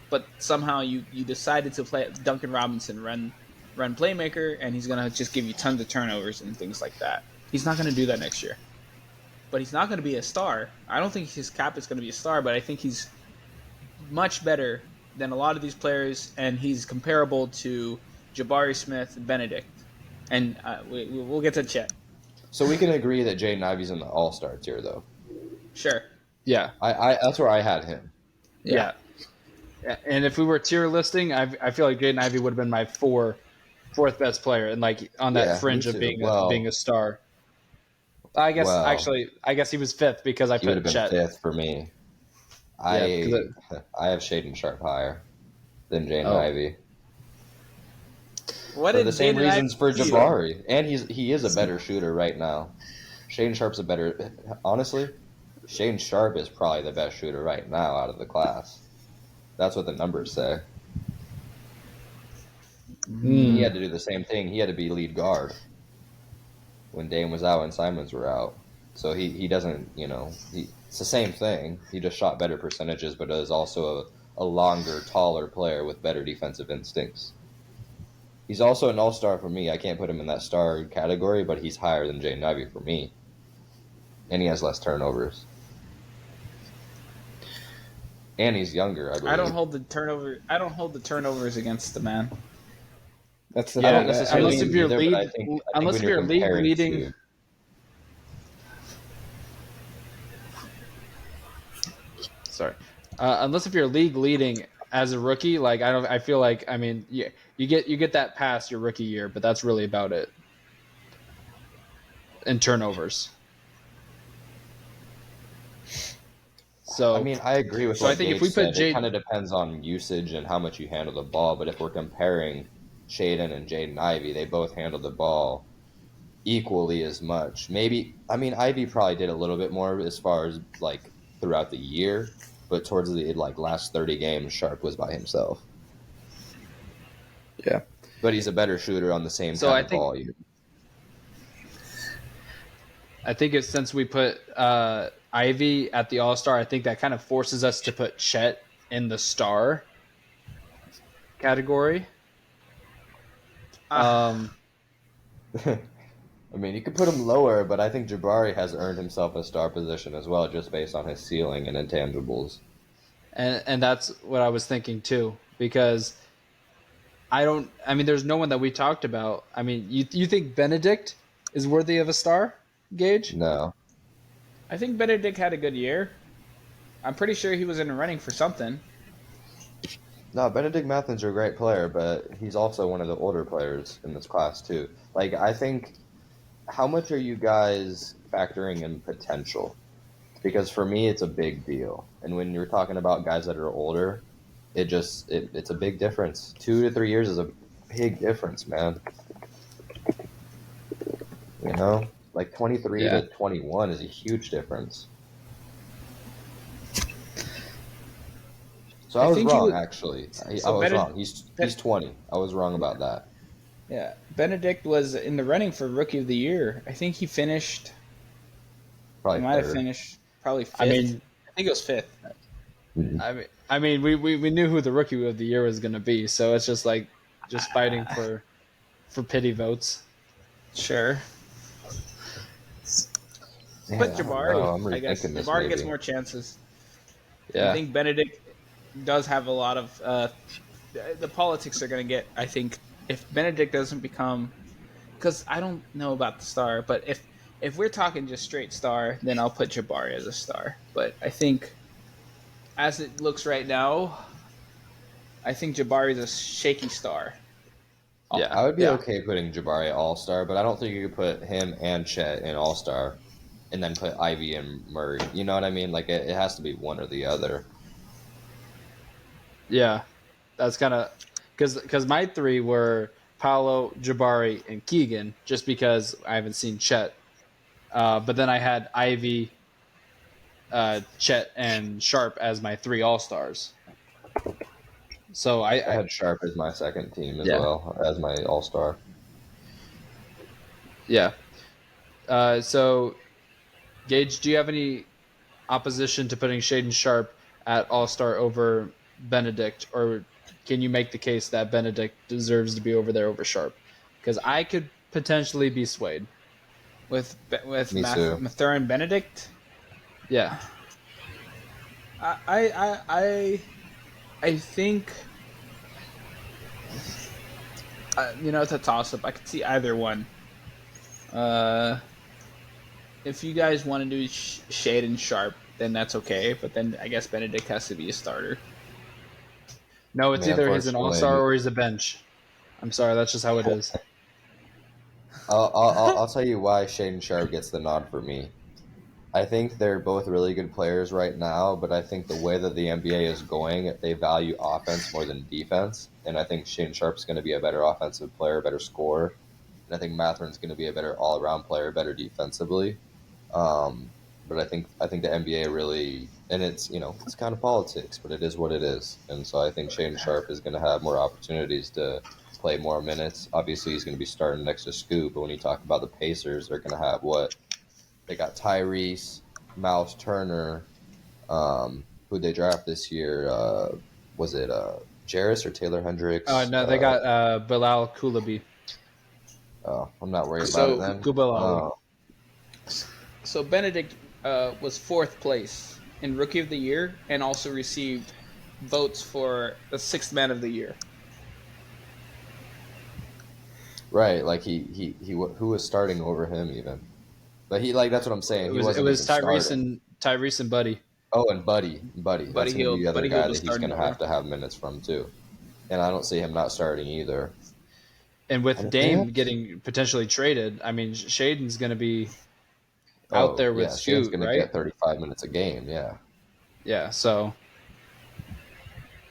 But somehow you decided to play Duncan Robinson run playmaker, and he's gonna just give you tons of turnovers and things like that. He's not gonna do that next year. But he's not gonna be a star. I don't think his cap is gonna be a star, but I think he's much better than a lot of these players, and he's comparable to Jabari Smith, Benedict, and we'll get to Chet. So we can agree that Jaden Ivey's in the All-Star tier, though. Sure. Yeah. I that's where I had him. Yeah. And if we were tier listing, I feel like Jaden Ivey would have been my fourth best player, and like on that Yeah, fringe me of too. being a star. I guess I guess he was fifth because I He would put have been Chet. fifth for me. I have Shaden Sharp higher than Jaden Ivey. What For did the same Jaden Ivey reasons for do? Jabari. And he is a better shooter right now. Shaden Sharp's a better... Honestly, Shaden Sharp is probably the best shooter right now out of the class. That's what the numbers say. He had to do the same thing. He had to be lead guard when Dame was out and Simons were out. So he doesn't, it's the same thing. He just shot better percentages, but is also a longer, taller player with better defensive instincts. He's also an all-star for me. I can't put him in that star category, but he's higher than Jaden Ivey for me. And he has less turnovers. And he's younger, I believe. I don't hold the turnovers against the man. That's I don't necessarily unless if you're either, but I think unless when if you're league comparing leading. to- Sorry, unless if you're league leading as a rookie, like I feel like you get that past your rookie year, but that's really about it. In turnovers. So I agree with So what I think if Gage we put said. Jade- It kind of depends on usage and how much you handle the ball. But if we're comparing Shaden and Jaden Ivey, they both handle the ball equally as much. Maybe Ivey probably did a little bit more as far as like throughout the year, but towards the last 30 games, Sharp was by himself. Yeah, But he's a better shooter on the same So kind I of think- volume. I think it's since we put Ivy at the All-Star, I think that kind of forces us to put Chet in the star category. Ah, I mean, you could put him lower, but I think Jabari has earned himself a star position as well, just based on his ceiling and intangibles. and that's what I was thinking too, because I mean, there's no one that we talked about. I mean, you think Benedict is worthy of a star, Gage? No, I think Benedict had a good year. I'm pretty sure he was in the running for something. no, Benedict Mathurin's a great player, but he's also one of the older players in this class too. Like, I think, how much are you guys factoring in potential? Because for me, it's a big deal. And when you're talking about guys that are older, it's a big difference. 2 to 3 years is a big difference, man. You know, like 23 Yeah. to 21 is a huge difference. So I I was think he wrong, was. actually. I So was Benedict, wrong. He's 20. I was wrong about that. yeah, Benedict was in the running for Rookie of the Year. I think he finished. He Probably might have third. finished probably I fifth. mean, I think it was fifth. Mhm. I mean, we knew who the rookie of the year was going to be, so it's just like just fighting for pity votes. Sure, Man, but I don't know. Jabari, I'm I guess rethinking this Jabari gets maybe. more chances. I Yeah, think Benedict does have a lot of. The politics are going to get. I think if Benedict doesn't become, because I don't know about the star, but if we're talking just straight star, then I'll put Jabari as a star. But I think as it looks right now, I think Jabari's a shaky star. yeah, I would be yeah, okay putting Jabari All Star, but I don't think you could put him and Chet in All Star, and then put Ivy and Murray. You know what I mean? Like it has to be one or the other. yeah. That's kind of because my three were Paolo, Jabari, and Keegan, just because I haven't seen Chet. But then I had Ivy, Chet, and Sharp as my three All Stars. So I had Sharp as my second team as yeah, well as my All Star. yeah. So Gage, do you have any opposition to putting Shaden Sharp at All Star over Benedict, or can you make the case that Benedict deserves to be over there over Sharp? Because I could potentially be swayed. Me too. Mathurin Benedict. Yeah, I I I I, I think it's a toss up. I could see either one. Uh, if you guys want to do Shade and Sharp, then that's okay. But then I guess Benedict has to be a starter. no, I it's mean, either he's an All Star unfortunately, or he's a bench. I'm sorry, that's just how it is. I'll tell you why Shaden Sharp gets the nod for me. I think they're both really good players right now, but I think the way that the NBA is going, they value offense more than defense. And I think Shane Sharp's going to be a better offensive player, better scorer. And I think Matherin's going to be a better all-around player, better defensively. Um, but I think the NBA really, and it's kind of politics, but it is what it is. And so I think Shane Sharp is going to have more opportunities to play more minutes. Obviously, he's going to be starting next to Scoop, but when you talk about the Pacers, they're going to have what? They got Tyrese, Miles Turner, who they draft this year. Was it Jarris or Taylor Oh Hendricks? no, they got Bilal Kulabi. I'm not worried about it So then. Kubalali. so Benedict was fourth place in Rookie of the Year and also received votes for the sixth Man of the Year. Right, like who was starting over him even? But he like that's what I'm saying. He It wasn't was even starting. Tyrese and Buddy. Oh, and Buddy, that's going to be the other Buddy Hield guy was that he's starting going over. to have minutes from too. And I don't see him not starting either. And with And Dame then, getting potentially traded, I mean Shaden's going to be out oh there with yeah, Shane's Scoot, going to right? get 35 minutes a game. Yeah. Yeah. So,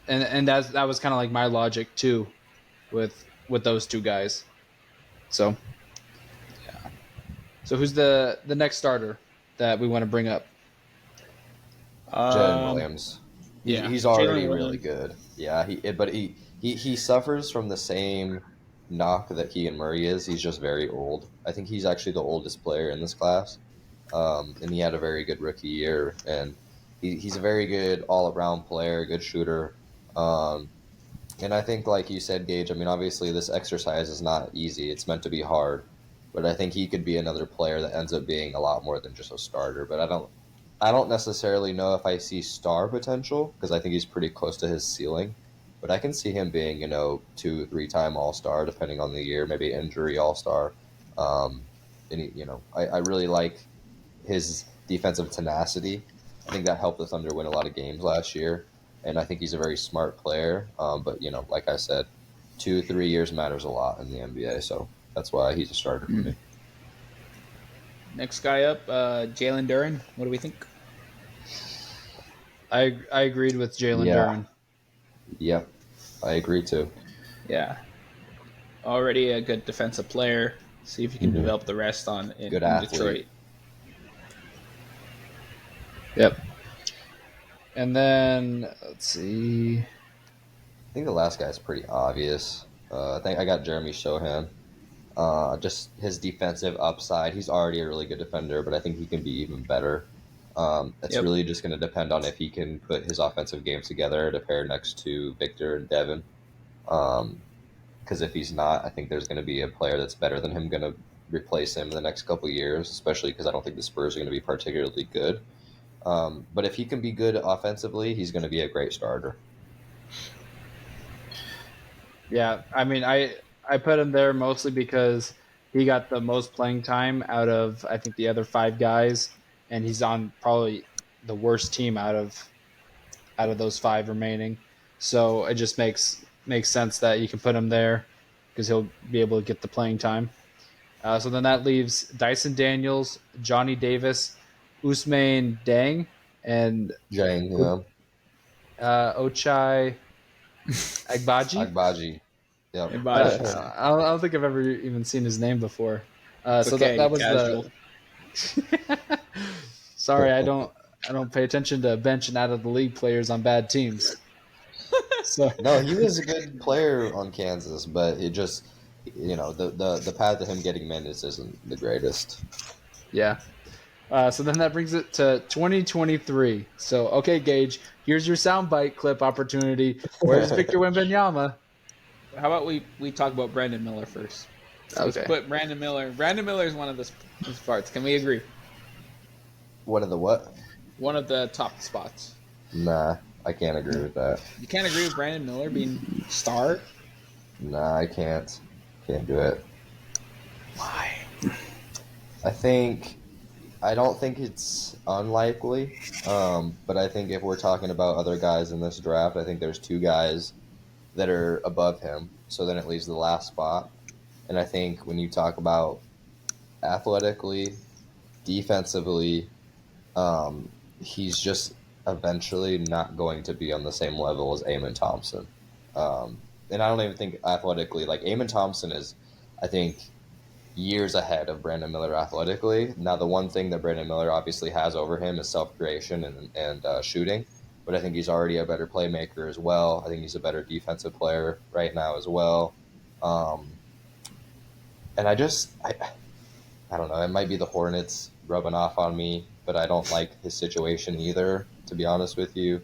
and that was kind of like my logic too, with those two guys. So, so who's the next starter that we want to bring up? Jalen Um, Williams. yeah, He's Jalen already really Williams. good. Yeah, he suffers from the same knock that Keegan Murray is. He's just very old. I think he's actually the oldest player in this class. and he had a very good rookie year. And he's a very good all-around player, good shooter. Um, and I think, like you said, Gage, I mean, obviously this exercise is not easy. It's meant to be hard. But I think he could be another player that ends up being a lot more than just a starter. But I don't necessarily know if I see star potential because I think he's pretty close to his ceiling. But I can see him being, 2, 3 time All Star, depending on the year, maybe injury All Star. Um, and I really like his defensive tenacity. I think that helped the Thunder win a lot of games last year, and I think he's a very smart player. But like I said, 2, 3 years matters a lot in the NBA, so that's why he's a starter for me. Next guy up, Jalen Duren. What do we think? I agreed with Jalen Yeah. Duren. Yep, I agree too. Yeah, already a good defensive player. See if you can develop the rest in Good athlete. Detroit. Yep. And then let's see. I think the last guy's pretty obvious. I think I got Jeremy Shohan. Just his defensive upside. He's already a really good defender, but I think he can be even better. It's really just going to depend on if he can put his offensive game together to pair next to Victor and Devin. Because if he's not, I think there's going to be a player that's better than him going to replace him in the next couple of years, especially because I don't think the Spurs are going to be particularly good. But if he can be good offensively, he's going to be a great starter. Yeah, I mean, I put him there mostly because he got the most playing time out of, I think, the other 5 guys, and he's on probably the worst team out of those 5 remaining. So it just makes sense that you can put him there because he'll be able to get the playing time. So then that leaves Dyson Daniels, Johnny Davis, Ousmane Deng, and Jang, Ochai Agbaji. Agbaji. Yep. I don't think I've ever even seen his name before. So okay, that was casual. Sorry, I don't pay attention to bench and out of the league players on bad teams. So No, he was a good player on Kansas, but it just, the path to him getting minutes isn't the greatest. yeah. So then that brings it to 2023. So okay, Gage, here's your soundbite clip opportunity. Where's Victor Wembanyama? How about we talk about Brandon Miller first? So Okay. let's put Brandon Miller. Brandon Miller is one of these parts. Can we agree? One of the what? One of the top spots. Nah, I can't agree with that. You can't agree with Brandon Miller being star? Nah, I can't. Can't do it. Why? I don't think it's unlikely, but I think if we're talking about other guys in this draft, I think there's 2 guys that are above him. So then it leaves the last spot. And I think when you talk about athletically, defensively, he's just eventually not going to be on the same level as Amen Thompson. And I don't even think athletically, like Amen Thompson is, I think, years ahead of Brandon Miller athletically. Now, the one thing that Brandon Miller obviously has over him is self-creation and shooting. But I think he's already a better playmaker as well. I think he's a better defensive player right now as well. And I don't know. It might be the Hornets rubbing off on me, but I don't like his situation either, to be honest with you.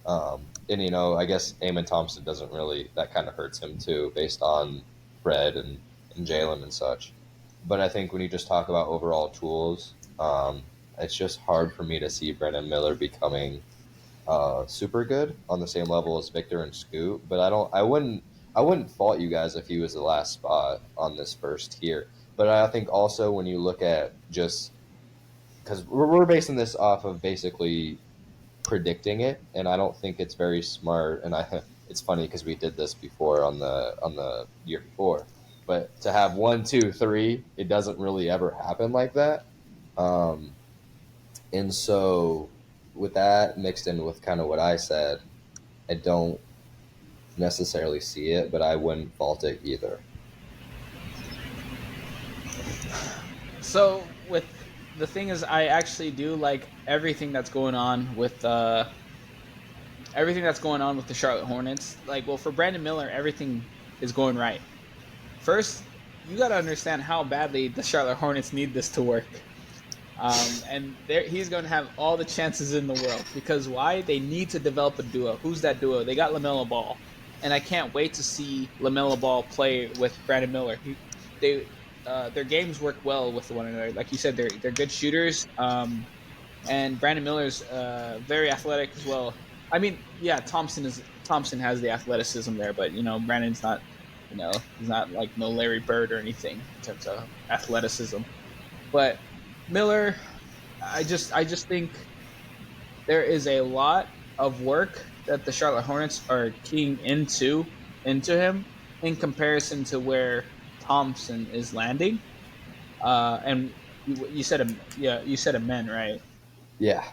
And, I guess Amen Thompson doesn't really – that kind of hurts him too based on Fred and Jalen and such. But I think when you just talk about overall tools, it's just hard for me to see Brandon Miller becoming super good on the same level as Victor and Scoot. But I wouldn't fault you guys if he was the last spot on this first tier. But I think also when you look at just because we're basing this off of basically predicting it, and I don't think it's very smart. And it's funny because we did this before on the year before. But to have 1, 2, 3, it doesn't really ever happen like that. And so with that mixed in with kind of what I said, I don't necessarily see it, but I wouldn't fault it either. So with the thing is, I actually do like everything that's going on with the Charlotte Hornets. Like, well, for Brandon Miller, everything is going right. First, you got to understand how badly the Charlotte Hornets need this to work. And he's going to have all the chances in the world because why? They need to develop a duo. Who's that duo? They got LaMelo Ball, and I can't wait to see LaMelo Ball play with Brandon Miller. Their games work well with one another. Like you said, they're good shooters. And Brandon Miller's very athletic as well. I mean, yeah, Thompson has the athleticism there, but Brandon's not. He's not like no Larry Bird or anything in terms of athleticism. But Miller, I just think there is a lot of work that the Charlotte Hornets are keying into him in comparison to where Thompson is landing. And you said a men, right? Yeah.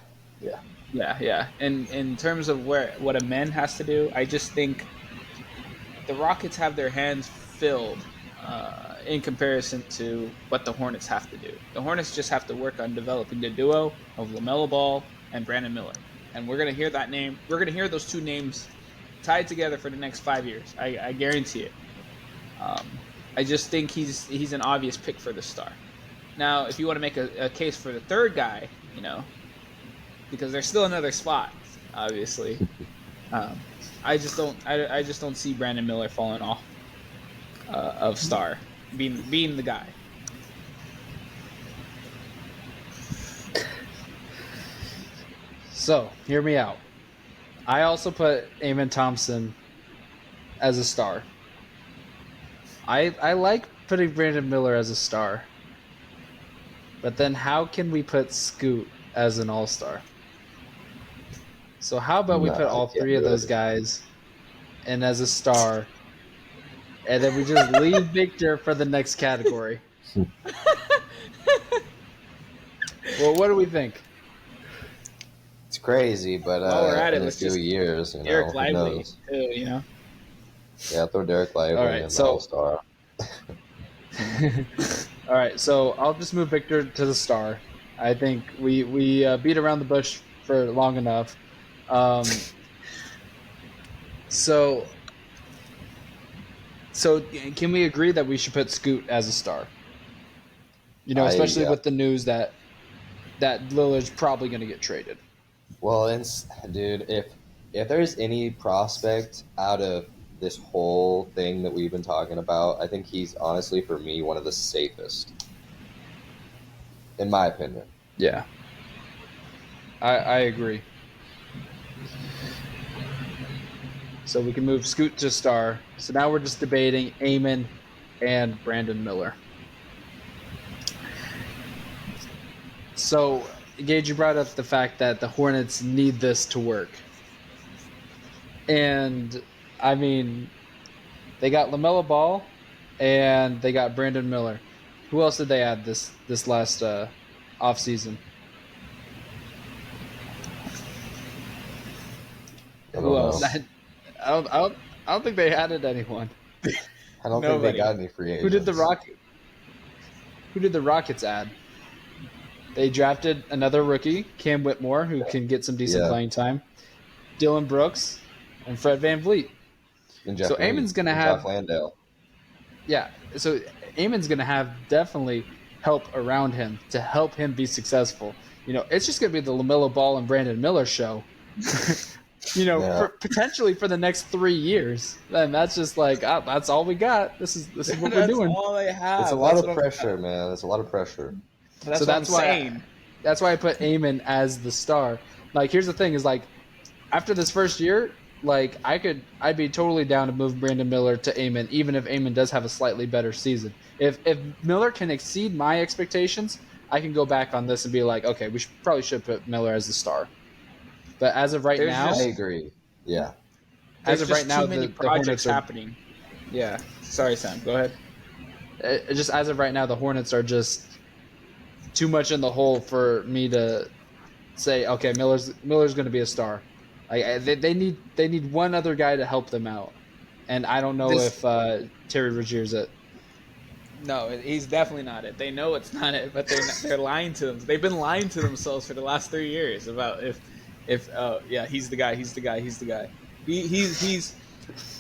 Yeah. And in terms of what a man has to do, I just think the Rockets have their hands filled in comparison to what the Hornets have to do. The Hornets just have to work on developing the duo of LaMelo Ball and Brandon Miller. And we're going to hear that name. We're going to hear those two names tied together for the next 5 years. I guarantee it. I just think he's an obvious pick for the star. Now, if you want to make a case for the third guy, because there's still another spot, obviously. I just don't see Brandon Miller falling off of star being the guy. So, hear me out. I also put Amen Thompson as a star. I like putting Brandon Miller as a star. But then how can we put Scoot as an all-star? So how about we put all three of those guys in as a star, and then we just leave Victor for the next category? Well, what do we think? It's crazy, but While we're at it, in a let's few just years, Derek who Lively, knows? too, Yeah, throw Derek Lively All right, in so- the All-Star. All right, so I'll just move Victor to the star. I think we beat around the bush for long enough. So can we agree that we should put Scoot as a star? Especially with the news that Lillard's probably going to get traded. Well, dude, if there's any prospect out of this whole thing that we've been talking about, I think he's honestly, for me, one of the safest, in my opinion. Yeah, I agree. So we can move Scoot to star. So now we're just debating Amon and Brandon Miller. So, Gage, you brought up the fact that the Hornets need this to work. And, I mean, they got LaMelo Ball and they got Brandon Miller. Who else did they add this last offseason? Who else? I don't think they added anyone. I don't think Nobody. they got any free agents. Who did the Rockets add? They drafted another rookie, Cam Whitmore, who can get some decent playing time. Dylan Brooks and Fred VanVleet. So Amon's going to have Jeff Landale. Yeah, so Amon's going to have definitely help around him to help him be successful. It's just going to be the LaMelo Ball and Brandon Miller show. Potentially for the next 3 years. And that's just like, that's all we got. This is what we're doing. All they have. It's a lot of pressure, man. It's a lot of pressure. That's what I'm saying. That's why I put Amon as the star. Like, here's the thing: is like, after this first year, like I'd be totally down to move Brandon Miller to Amon, even if Amon does have a slightly better season. If Miller can exceed my expectations, I can go back on this and be like, okay, we probably should put Miller as the star. But as of right now, I agree. Yeah. As of right now, too many the projects Hornets are happening. Yeah. Sorry, Sam. Go ahead. just as of right now, the Hornets are just too much in the hole for me to say, okay, Miller's going to be a star. They need one other guy to help them out, and I don't know if Terry Rozier's it. No, he's definitely not it. They know it's not it, but they're lying to them. They've been lying to themselves for the last 3 years about if he's the guy. He's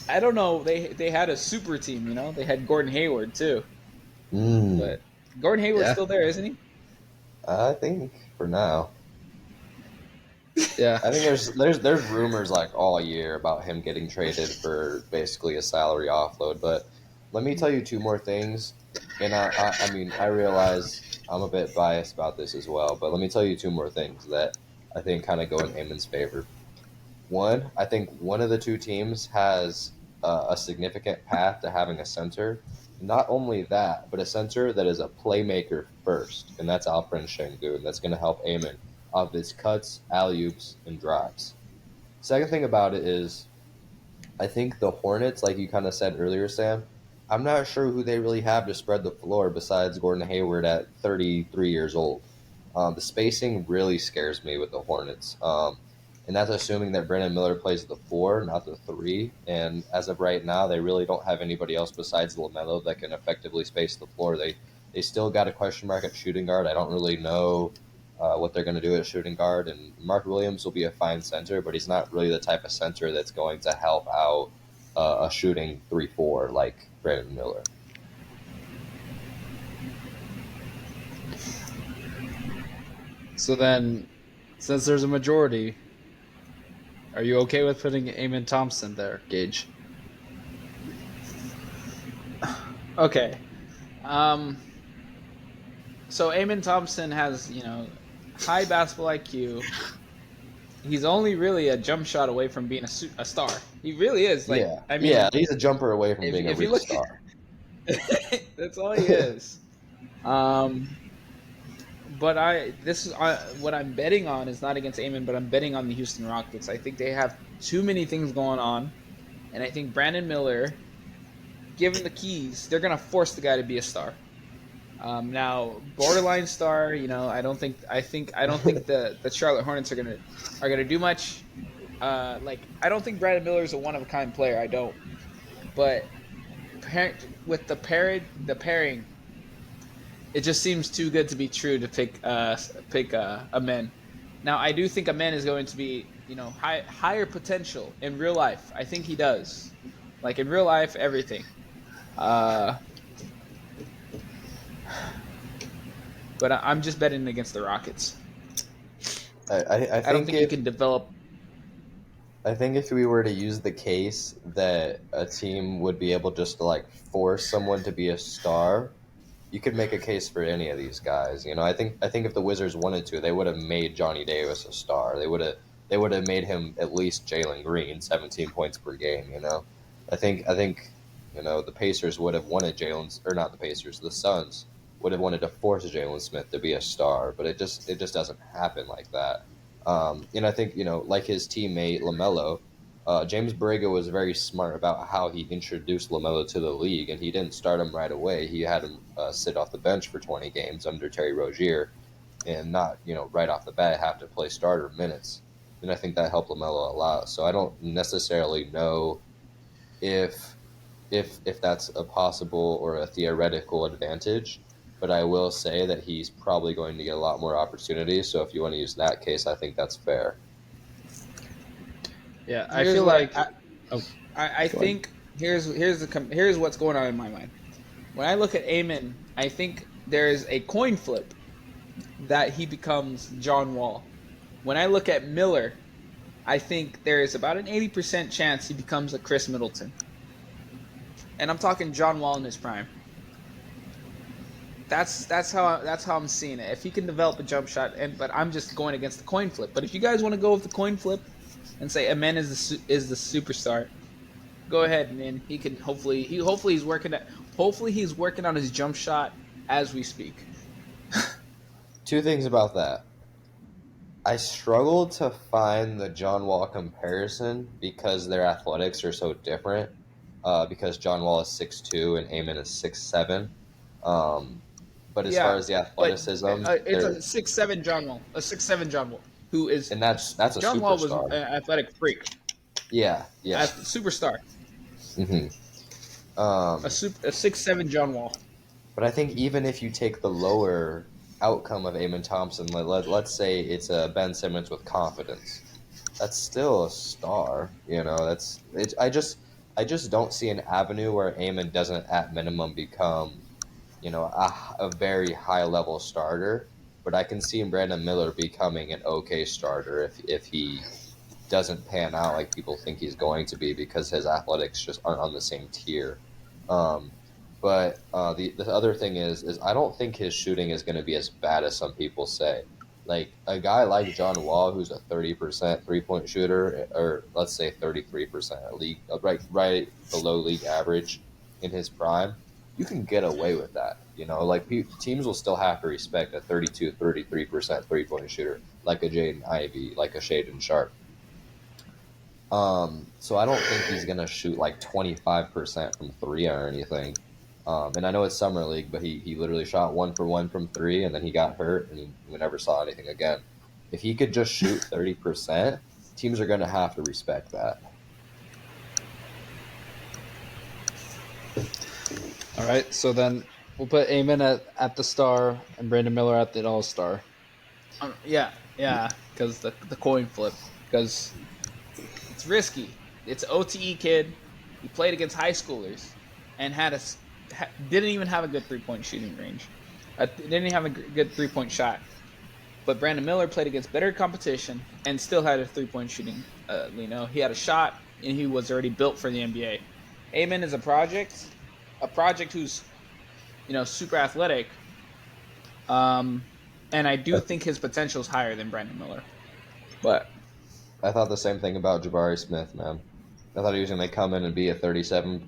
I don't know. They had a super team, They had Gordon Hayward too, but Gordon Hayward's still there, isn't he? I think for now. Yeah. I think there's rumors like all year about him getting traded for basically a salary offload. But let me tell you two more things, and I mean I realize I'm a bit biased about this as well, but let me tell you two more things that I think kind of go in Eamon's favor. One, I think one of the two teams has a significant path to having a center. Not only that, but a center that is a playmaker first, and that's Alfred Şengün. That's going to help Eamon off his cuts, alley-oops, and drives. Second thing about it is, I think the Hornets, like you kind of said earlier, Sam, I'm not sure who they really have to spread the floor besides Gordon Hayward at 33 years old. The spacing really scares me with the Hornets. And that's assuming that Brandon Miller plays the 4, not the 3. And as of right now, they really don't have anybody else besides LaMelo that can effectively space the floor. They still got a question mark at shooting guard. I don't really know what they're going to do at shooting guard. And Mark Williams will be a fine center, but he's not really the type of center that's going to help out a shooting 3-4 like Brandon Miller. So then, since there's a majority, are you okay with putting Eamon Thompson there, Geigh? Okay. So Eamon Thompson has, high basketball IQ. He's only really a jump shot away from being a star. He really is. Like, Yeah, I mean, yeah, he's a jumper away from being a if you real look, star. that's all he is. But what I'm betting on is not against Eamon, but I'm betting on the Houston Rockets. I think they have too many things going on, and I think Brandon Miller, given the keys, they're gonna force the guy to be a star. Now, borderline star, I don't think the Charlotte Hornets are gonna do much. I don't think Brandon Miller is a one of a kind player. I don't. But with the pairing, it just seems too good to be true to pick Amen. Now, I do think Amen is going to be higher potential in real life. I think he does. Like in real life, everything. But I'm just betting against the Rockets. I I don't think you can develop. I think if we were to use the case that a team would be able just to like force someone to be a star, you could make a case for any of these guys. I think if the Wizards wanted to, they would have made Johnny Davis a star. They would have made him at least Jalen Green, 17 points per game. I think the Pacers would have wanted Jalen, or not the Pacers, the Suns would have wanted to force Jalen Smith to be a star, but it just doesn't happen like that. I think like his teammate LaMelo, James Borrego was very smart about how he introduced LaMelo to the league, and he didn't start him right away. He had him sit off the bench for 20 games under Terry Rozier, and not right off the bat have to play starter minutes. And I think that helped LaMelo a lot. So I don't necessarily know if that's a possible or a theoretical advantage. But I will say that he's probably going to get a lot more opportunities. So if you want to use that case, I think that's fair. Yeah, I feel like. I think here's what's going on in my mind. When I look at Eamon, I think there's a coin flip that he becomes John Wall. When I look at Miller, I think there is about an 80% chance he becomes a Chris Middleton. And I'm talking John Wall in his prime. That's how I'm seeing it. If he can develop a jump shot, but I'm just going against the coin flip. But if you guys want to go with the coin flip and say Amen is the superstar, go ahead, man. He can hopefully he's working on his jump shot as we speak. Two things about that. I struggled to find the John Wall comparison because their athletics are so different. Because John Wall is 6'2" and Eamon is 6'7". But as far as the athleticism, it's a 6'7" John Wall, who is, and that's a John superstar. Wall was an athletic freak. Yeah. Superstar. Mm-hmm. A 6'7" John Wall. But I think even if you take the lower outcome of Eamon Thompson, let's say it's a Ben Simmons with confidence, that's still a star. I just don't see an avenue where Eamon doesn't at minimum become a very high level starter. but I can see Brandon Miller becoming an okay starter if he doesn't pan out like people think he's going to be because his athletics just aren't on the same tier. But the other thing is I don't think his shooting is going to be as bad as some people say. Like a guy like John Wall, who's a 30% 3-point shooter, or let's say 33% league, right below league average in his prime, you can get away with that. Like teams will still have to respect a 32, 33% 3-point shooter, like a Jaden Ivey, like a Shaedon Sharp. So I don't think he's gonna shoot like 25% from three or anything. And I know it's summer league, but he literally shot 1 for 1 from three, and then he got hurt, and we never saw anything again. If he could just shoot 30%, teams are gonna have to respect that. All right, so then we'll put Eamon at the star and Brandon Miller at the all-star. Yeah, because the coin flip, because it's risky. It's an OTE kid. He played against high schoolers and didn't even have a good 3-point shooting range. Didn't even have a good 3-point shot. But Brandon Miller played against better competition and still had a 3-point shooting. He had a shot and he was already built for the NBA. Eamon is a project who's super athletic. And I do think his potential is higher than Brandon Miller. But I thought the same thing about Jabari Smith, man. I thought he was going to come in and be a 37%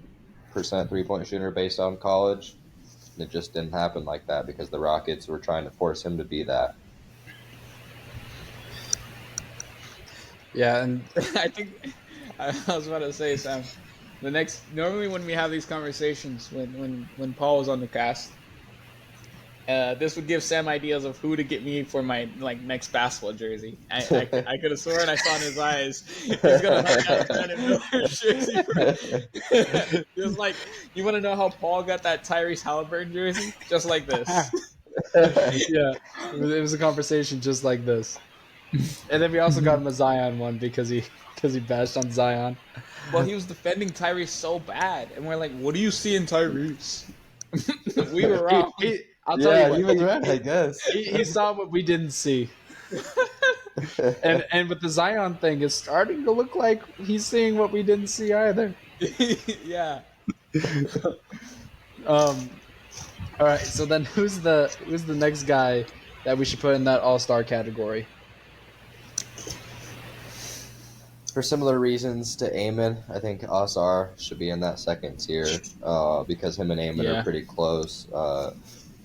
3-point shooter based on college. And it just didn't happen like that because the Rockets were trying to force him to be that. Yeah, and I think I was about to say, Sam, normally when we have these conversations, when Paul was on the cast, this would give Sam ideas of who to get me for my next basketball jersey. I could have sworn I saw in his eyes he's gonna hunt down Brandon Miller's jersey. Just like, you want to know how Paul got that Tyrese Halliburton jersey? Just like this. Yeah, it was a conversation just like this. And then we also got him a Zion one because he bashed on Zion. Well, he was defending Tyrese so bad, and we're like, "What do you see in Tyrese?" We were wrong. I'll tell you what, he was right, I guess. he saw what we didn't see. And with the Zion thing, it's starting to look like he's seeing what we didn't see either. Yeah. All right, so then who's the next guy that we should put in that all-star category? For similar reasons to Eamon, I think Asar should be in that second tier because him and Eamon are pretty close.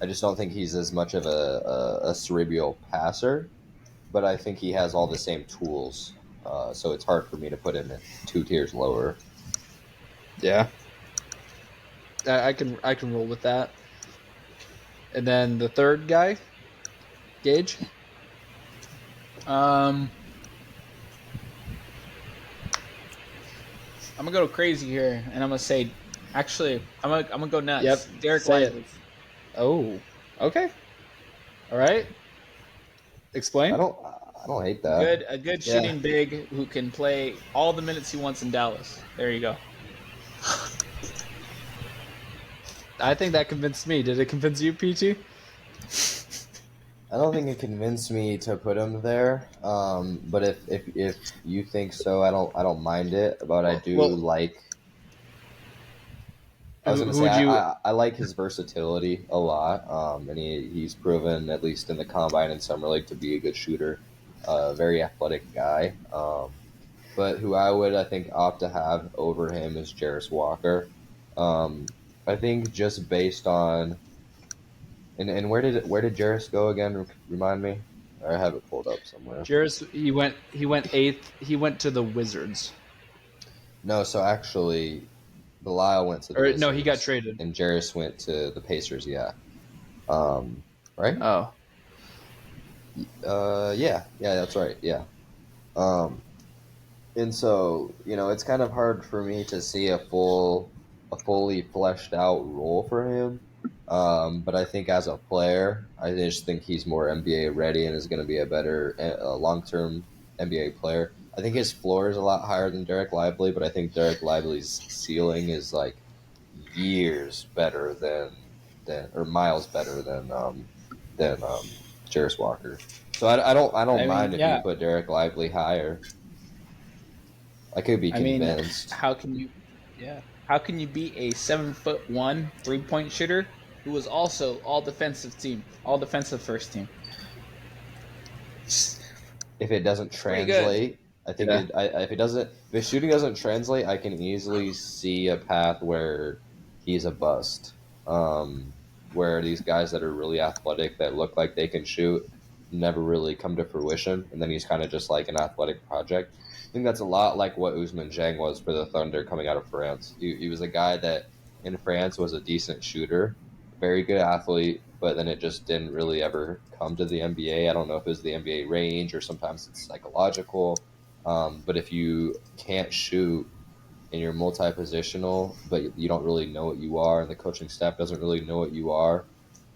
I just don't think he's as much of a cerebral passer, but I think he has all the same tools. So it's hard for me to put him in 2 tiers lower. Yeah, I can roll with that. And then the third guy, Geigh. I'm gonna go crazy here, and I'm gonna say, actually, I'm gonna go nuts. Yep. Derek Lively. Oh, okay. All right. Explain. I don't hate that. A good shooting big who can play all the minutes he wants in Dallas. There you go. I think that convinced me. Did it convince you, PT? I don't think it convinced me to put him there. But if you think so, I don't mind it. But I do like. I was going to say I like his versatility a lot, and he's proven, at least in the combine and summer league, to be a good shooter, very athletic guy. But who I think opt to have over him is Jarris Walker. I think just based on, and where did Jarris go again? Remind me. I have it pulled up somewhere. Jarris, he went 8th. He went to the Wizards. No, so actually, Belial went to the Wizards. No, he got traded. And Jarris went to the Pacers, yeah. Right? Oh. Yeah, that's right, yeah. And so, it's kind of hard for me to see a fully fleshed out role for him. But I think as a player, I just think he's more NBA ready and is going to be a better long-term NBA player. I think his floor is a lot higher than Derek Lively, but I think Derek Lively's ceiling is like years better than or miles better than Jarris Walker. So I don't mind if you put Derek Lively higher. I could be convinced. How can you beat a 7'1" 3-point shooter who was also all defensive first team? If it doesn't translate, I think if his shooting doesn't translate, I can easily see a path where he's a bust. Where these guys that are really athletic that look like they can shoot never really come to fruition, and then he's kind of just like an athletic project. I think that's a lot like what Ousmane Dieng was for the Thunder coming out of France. He was a guy that in France was a decent shooter, very good athlete, but then it just didn't really ever come to the NBA. I don't know if it was the NBA range or sometimes it's psychological. But if you can't shoot and you're multi-positional, but you don't really know what you are, and the coaching staff doesn't really know what you are,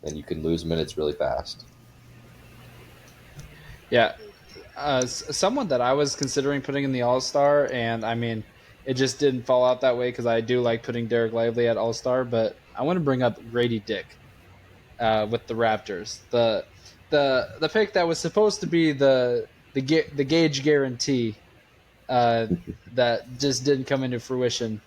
then you can lose minutes really fast. Yeah. Someone that I was considering putting in the All-Star, and I mean, it just didn't fall out that way because I do like putting Derek Lively at All-Star, but I want to bring up Grady Dick with the Raptors. The pick that was supposed to be the Gage guarantee that just didn't come into fruition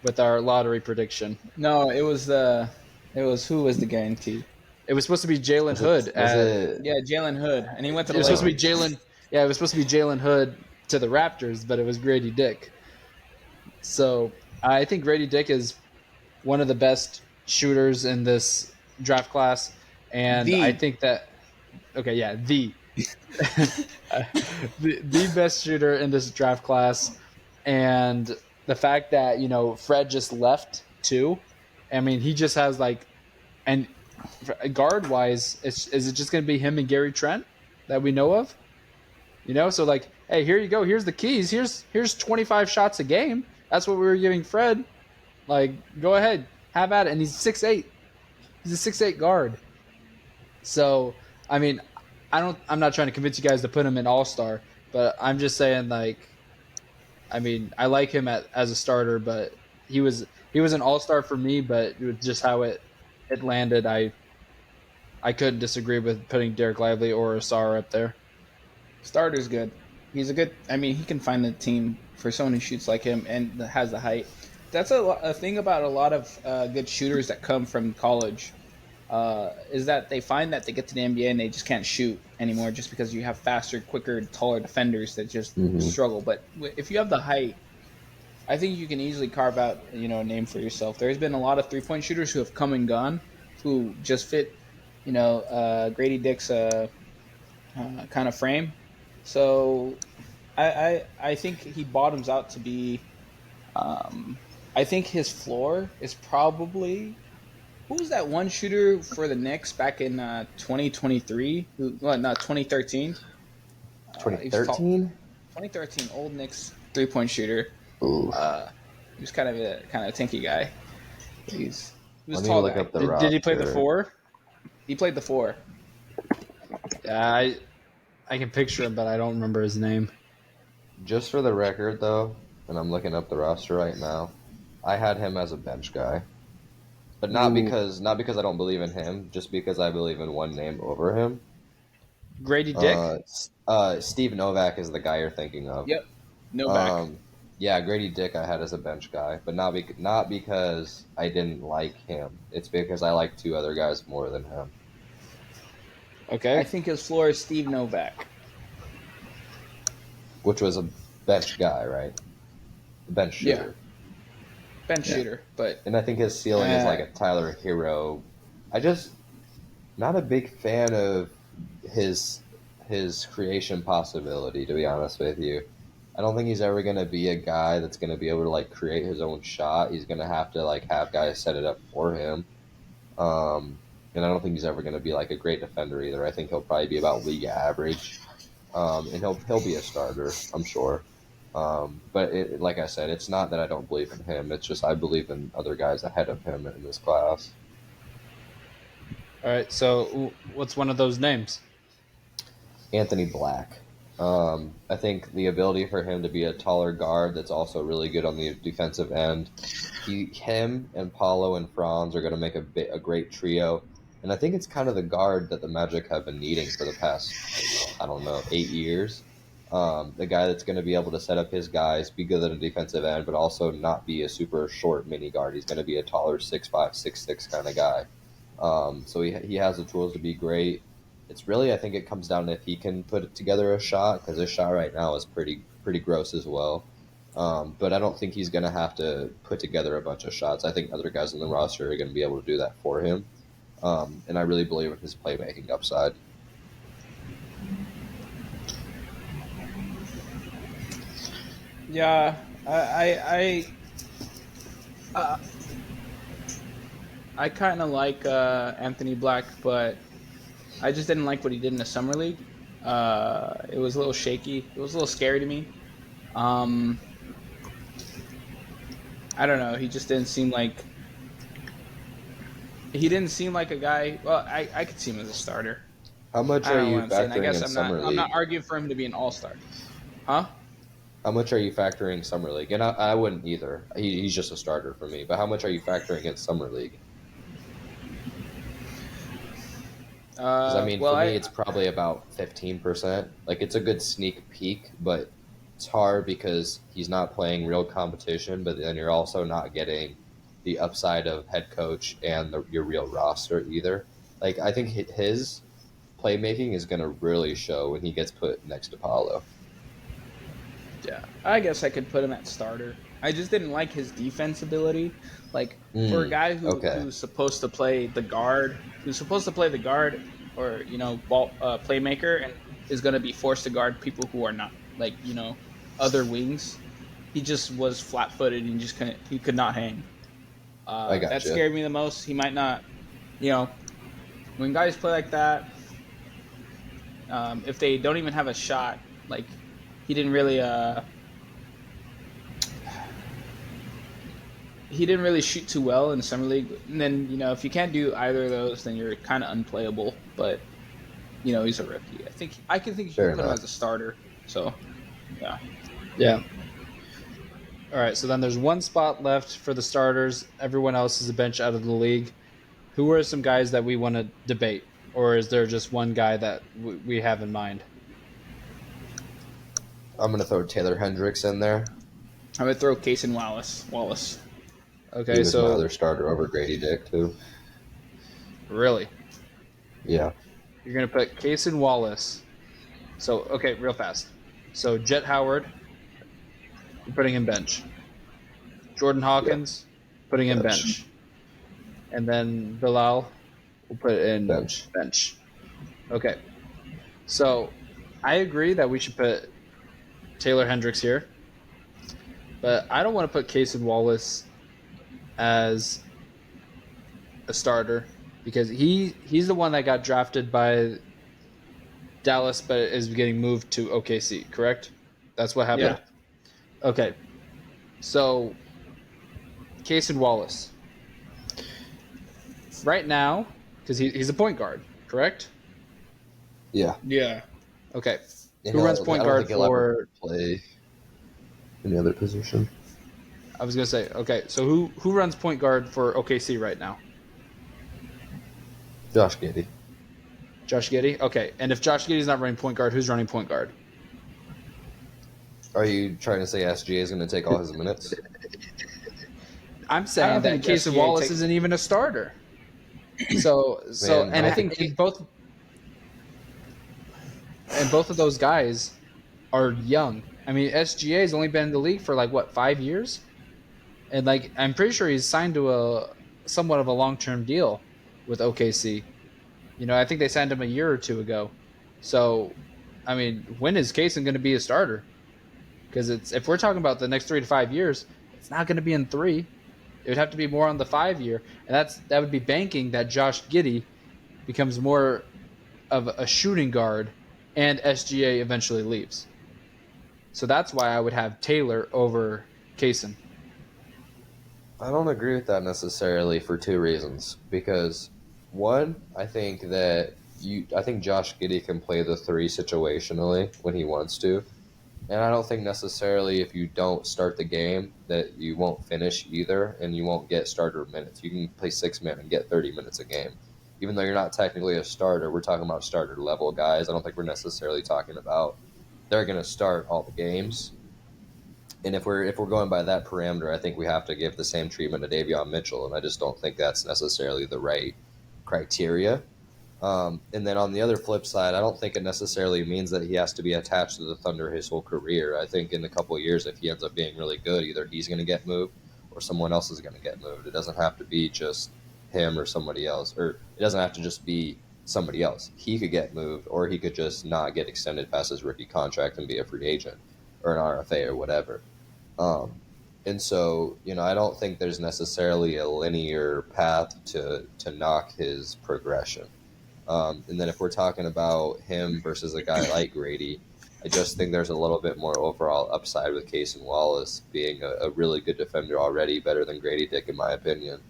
with our lottery prediction. No, it was who was the guarantee? It was supposed to be Jalen Hood. Yeah, Jalen Hood, and he went to the. It was supposed to be Jalen. Yeah, it was supposed to be Jalen Hood to the Raptors, but it was Grady Dick. So I think Grady Dick is one of the best shooters in this draft class, and I think that the best shooter in this draft class, and the fact that Fred just left too. I mean, he just has and guard wise, is it just going to be him and Gary Trent that we know of? So hey, here you go. Here's the keys. Here's 25 shots a game. That's what we were giving Fred. Go ahead, have at it. And he's 6'8". He's a 6'8" guard. So I mean, I'm not trying to convince you guys to put him in All-Star, but I'm just saying I mean, I like him as a starter, but he was an All-Star for me, but just how it landed, I couldn't disagree with putting Derek Lively or Asar up there. Starter's good. He's a good. I mean, he can find the team for someone who shoots like him and has the height. That's a thing about a lot of good shooters that come from college. Is that they find that they get to the NBA and they just can't shoot anymore just because you have faster, quicker, taller defenders that just struggle. But if you have the height, I think you can easily carve out a name for yourself. There's been a lot of 3-point shooters who have come and gone, who just fit Grady Dick's kind of frame. So I think he bottoms out to be. I think his floor is probably. Who was that one shooter for the Knicks back in 2023? Well, not 2013. 2013? 2013, old Knicks 3-point shooter. Ooh. He was kind of a tinky guy. He was tall. Did he play the 4? He played the 4. I can picture him, but I don't remember his name. Just for the record, though, and I'm looking up the roster right now, I had him as a bench guy. But not because I don't believe in him, just because I believe in one name over him. Grady Dick? Steve Novak is the guy you're thinking of. Yep, Novak. Yeah, Grady Dick I had as a bench guy, but not because I didn't like him. It's because I like 2 other guys more than him. Okay. I think his floor is Steve Novak. Which was a bench guy, right? A bench shooter. Yeah. Bench shooter, but... And I think his ceiling is like a Tyler Hero. I just... Not a big fan of his creation possibility, to be honest with you. I don't think he's ever going to be a guy that's going to be able to create his own shot. He's going to have to have guys set it up for him. And I don't think he's ever going to be a great defender either. I think he'll probably be about league average. And he'll be a starter, I'm sure. But like I said, it's not that I don't believe in him. It's just I believe in other guys ahead of him in this class. All right, so what's one of those names? Anthony Black. I think the ability for him to be a taller guard that's also really good on the defensive end. Him and Paulo and Franz are going to make a great trio. And I think it's kind of the guard that the Magic have been needing for the past, 8 years. The guy that's going to be able to set up his guys, be good at a defensive end, but also not be a super short mini guard. He's going to be a taller 6'5", 6'6" kind of guy. So he has the tools to be great. It's really, I think it comes down to if he can put together a shot, because his shot right now is pretty gross as well. But I don't think he's going to have to put together a bunch of shots. I think other guys on the roster are going to be able to do that for him. And I really believe in his playmaking upside. Yeah, I kind of like Anthony Black, but I just didn't like what he did in the summer league. It was a little shaky. It was a little scary to me. I don't know. He just didn't seem like a guy. Well, I could see him as a starter. How much I are don't know you what I'm saying. I factoring guess in Summer League? I'm not arguing for him to be an all-star. Huh? How much are you factoring Summer League? And I wouldn't either. He's just a starter for me. But how much are you factoring in Summer League? Because for me, it's probably about 15%. Like, it's a good sneak peek, but it's hard because he's not playing real competition. But then you're also not getting the upside of head coach and your real roster either. Like, I think his playmaking is going to really show when he gets put next to Paolo. Yeah, I guess I could put him at starter. I just didn't like his defense ability. Like, for a guy who's supposed to play the guard, or, playmaker, and is going to be forced to guard people who are not, like, other wings, he just was flat-footed and he could not hang. That scared me the most. He might not, when guys play like that, if they don't even have a shot, like, he didn't really shoot too well in the summer league. And then, if you can't do either of those, then you're kind of unplayable. But, he's a rookie. I can think you can put him as a starter. So, yeah. Yeah. All right, so then there's one spot left for the starters. Everyone else is a bench out of the league. Who are some guys that we want to debate? Or is there just one guy that we have in mind? I'm going to throw Taylor Hendricks in there. I'm going to throw Case and Wallace. Okay, he was my other starter over Grady Dick, too. Really? Yeah. You're going to put Case and Wallace. So, okay, real fast. So, Jet Howard, you're putting him bench. Jordan Hawkins, putting him bench. And then Bilal, we'll put in bench. Okay. So, I agree that we should put Taylor Hendricks here. But I don't want to put Case and Wallace as a starter because he's the one that got drafted by Dallas but is getting moved to OKC, correct? That's what happened? Yeah. Okay. So, Case and Wallace. Right now, because he's a point guard, correct? Yeah. Yeah. Okay. Who runs point guard for... play any other position? I was going to say, okay, so who runs point guard for OKC right now? Josh Giddey. Josh Giddey? Okay, and if Josh Giddey's not running point guard, who's running point guard? Are you trying to say SGA is going to take all his minutes? I'm saying that Case and Wallace isn't even a starter. So, and I think both of those guys are young. I mean, SGA has only been in the league for 5 years, and I'm pretty sure he's signed to a somewhat of a long-term deal with OKC. I think they signed him a year or two ago. So, I mean, when is Kaysen going to be a starter? Because if we're talking about the next 3 to 5 years, it's not going to be in 3. It would have to be more on the 5-year, and that would be banking that Josh Giddey becomes more of a shooting guard, and SGA eventually leaves. So that's why I would have Taylor over Kaysen. I don't agree with that necessarily for 2 reasons. Because one, I think Josh Giddey can play the 3 situationally when he wants to. And I don't think necessarily if you don't start the game that you won't finish either and you won't get starter minutes. You can play 6 men and get 30 minutes a game. even though you're not technically a starter, we're talking about starter level guys. I don't think we're necessarily talking about they're going to start all the games. And if we're going by that parameter, I think we have to give the same treatment to Davion Mitchell, and I just don't think that's necessarily the right criteria. And then on the other flip side, I don't think it necessarily means that he has to be attached to the Thunder his whole career. I think in a couple of years, if he ends up being really good, either he's going to get moved or someone else is going to get moved. It doesn't have to be just him or somebody else, or it doesn't have to just be somebody else. He could get moved, or he could just not get extended past his rookie contract and be a free agent or an RFA or whatever. And so, I don't think there's necessarily a linear path to knock his progression. And then if we're talking about him versus a guy like Grady, I just think there's a little bit more overall upside with Cason Wallace being a really good defender already, better than Grady Dick in my opinion.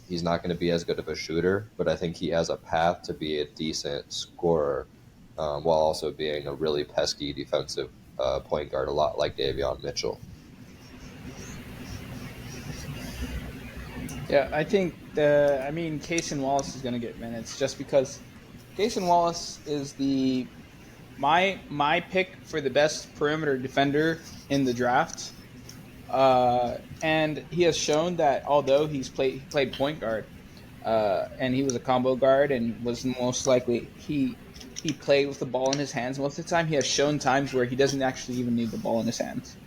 He's not going to be as good of a shooter, but I think he has a path to be a decent scorer while also being a really pesky defensive point guard, a lot like Davion Mitchell. Yeah, I think Cason Wallace is going to get minutes just because Cason Wallace is my pick for the best perimeter defender in the draft. And he has shown that although he played point guard, and he was a combo guard and was most likely he played with the ball in his hands most of the time. He has shown times where he doesn't actually even need the ball in his hands.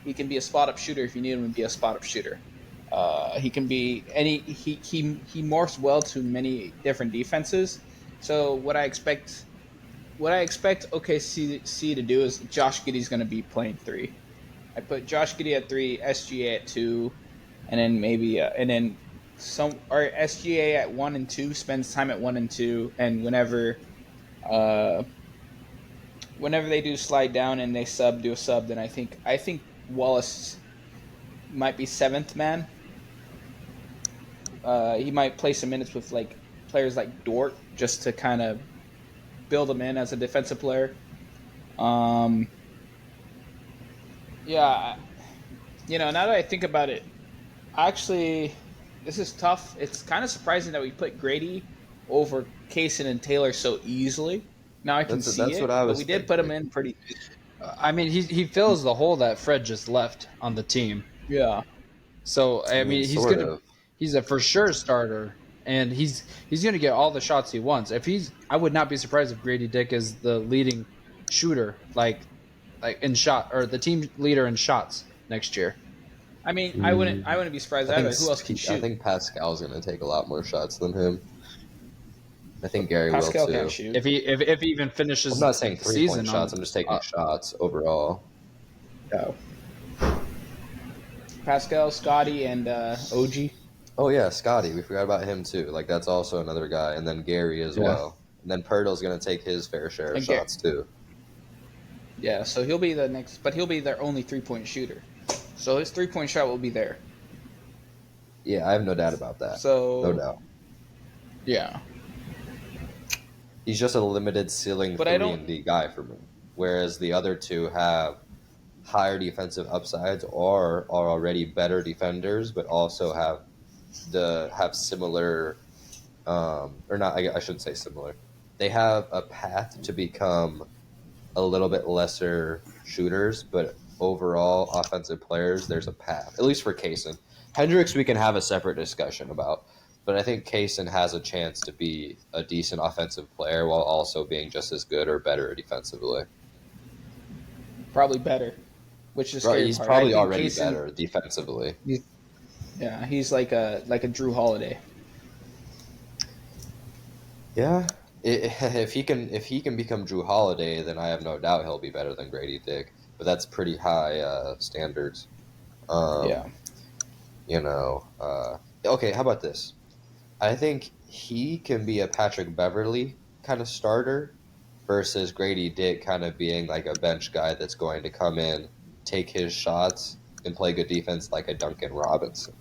He can be a spot up shooter if you need him to be a spot up shooter. He can be he morphs well to many different defenses. So what I expect OKC to do is Josh Giddey's going to be playing 3. I put Josh Giddey at 3, SGA at 2, and then maybe SGA at 1 and 2 spends time at 1 and 2, and whenever they do slide down and they do a sub, then I think Wallace might be 7th man. He might play some minutes with players like Dort just to kind of build him in as a defensive player. Yeah, now that I think about it, actually, this is tough. It's kind of surprising that we put Grady over Cason and Taylor so easily. Now I can see it, but we did put him in pretty. I mean, he fills the hole that Fred just left on the team. Yeah. So I mean he's a for sure starter, and he's gonna get all the shots he wants. I would not be surprised if Grady Dick is the leading shooter, like in shot, or the team leader in shots next year. I mean, I wouldn't be surprised either. Who else can shoot? I think Pascal's gonna take a lot more shots than him. I think Gary Pascal will too. Can shoot. If he even finishes, I'm not saying 3-point shots. I'm just taking shots overall. No. Pascal, Scotty, and OG. Oh yeah, Scotty. We forgot about him too. That's also another guy, and then Gary as well. And then Pirtle's gonna take his fair share of shots too. Yeah, so he'll be the next, but he'll be their only 3-point shooter. So his 3-point shot will be there. Yeah, I have no doubt about that. So no doubt. Yeah. He's just a limited ceiling 3-and-D guy for me, whereas the other two have higher defensive upsides or are already better defenders, but also have similar, or not. I shouldn't say similar. They have a path to become a little bit lesser shooters, but overall offensive players. There's a path, at least for Cason. Hendricks, we can have a separate discussion about. But I think Cason has a chance to be a decent offensive player while also being just as good or better defensively. Probably better, which is he's probably already better defensively. Yeah, he's like a Drew Holiday. Yeah, if he can become Drew Holiday, then I have no doubt he'll be better than Grady Dick. But that's pretty high standards. Yeah. Okay, how about this? I think he can be a Patrick Beverley kind of starter versus Grady Dick kind of being like a bench guy that's going to come in, take his shots, and play good defense like a Duncan Robinson.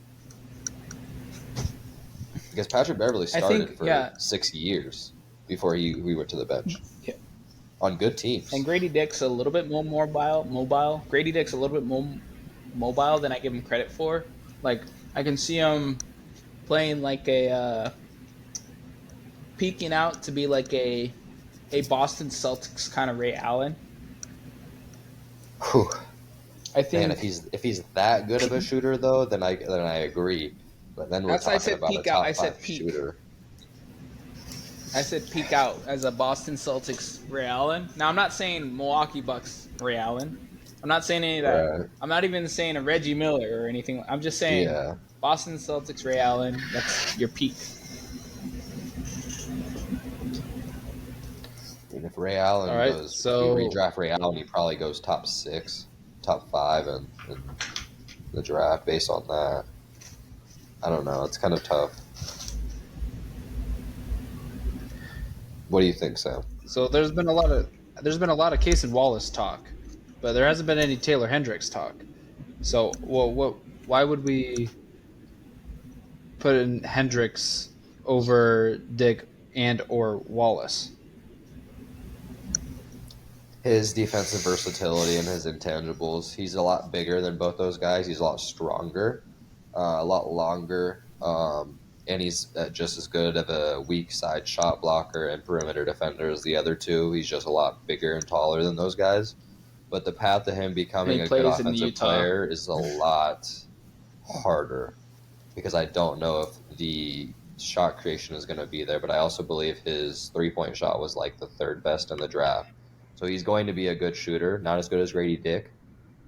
Because Patrick Beverley started for 6 years before he went to the bench. Yeah. On good teams. And Grady Dick's a little bit more mobile. Grady Dick's a little bit more mobile than I give him credit for. I can see him playing like a peeking out to be like a Boston Celtics kind of Ray Allen. Whew. I think. Man, if he's that good of a shooter though, then I agree. But then we're That's why I talking said about a peek out. top I said 5 peak. shooter. I said peek out as a Boston Celtics Ray Allen. Now I'm not saying Milwaukee Bucks Ray Allen. I'm not saying any of that. Right. I'm not even saying a Reggie Miller or anything. I'm just saying Yeah. Boston Celtics Ray Allen. That's your peak. And if Ray Allen All right, goes, so- if we redraft Ray Allen, he probably goes top 6, top 5 in the draft based on that. I don't know. It's kind of tough. What do you think, Sam? So there's been a lot of Case and Wallace talk, but there hasn't been any Taylor Hendricks talk. So why would we put in Hendricks over Dick and or Wallace? His defensive versatility and his intangibles. He's a lot bigger than both those guys. He's a lot stronger, a lot longer, and he's just as good of a weak side shot blocker and perimeter defender as the other two. He's just a lot bigger and taller than those guys. But the path to him becoming a good plays in offensive Utah. player is a lot harder because I don't know if the shot creation is going to be there. But I also believe his 3-point shot was like the 3rd best in the draft. So he's going to be a good shooter, not as good as Grady Dick.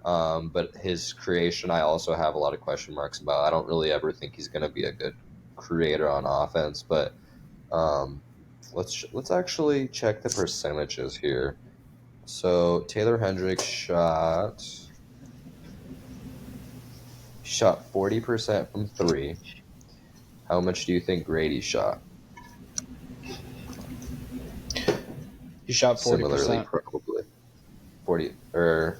But his creation, I also have a lot of question marks about. I don't really ever think he's going to be a good creator on offense. But let's actually check the percentages here. So Taylor Hendricks shot 40% from 3. How much do you think Grady shot? He shot 40%. Similarly, probably 40 or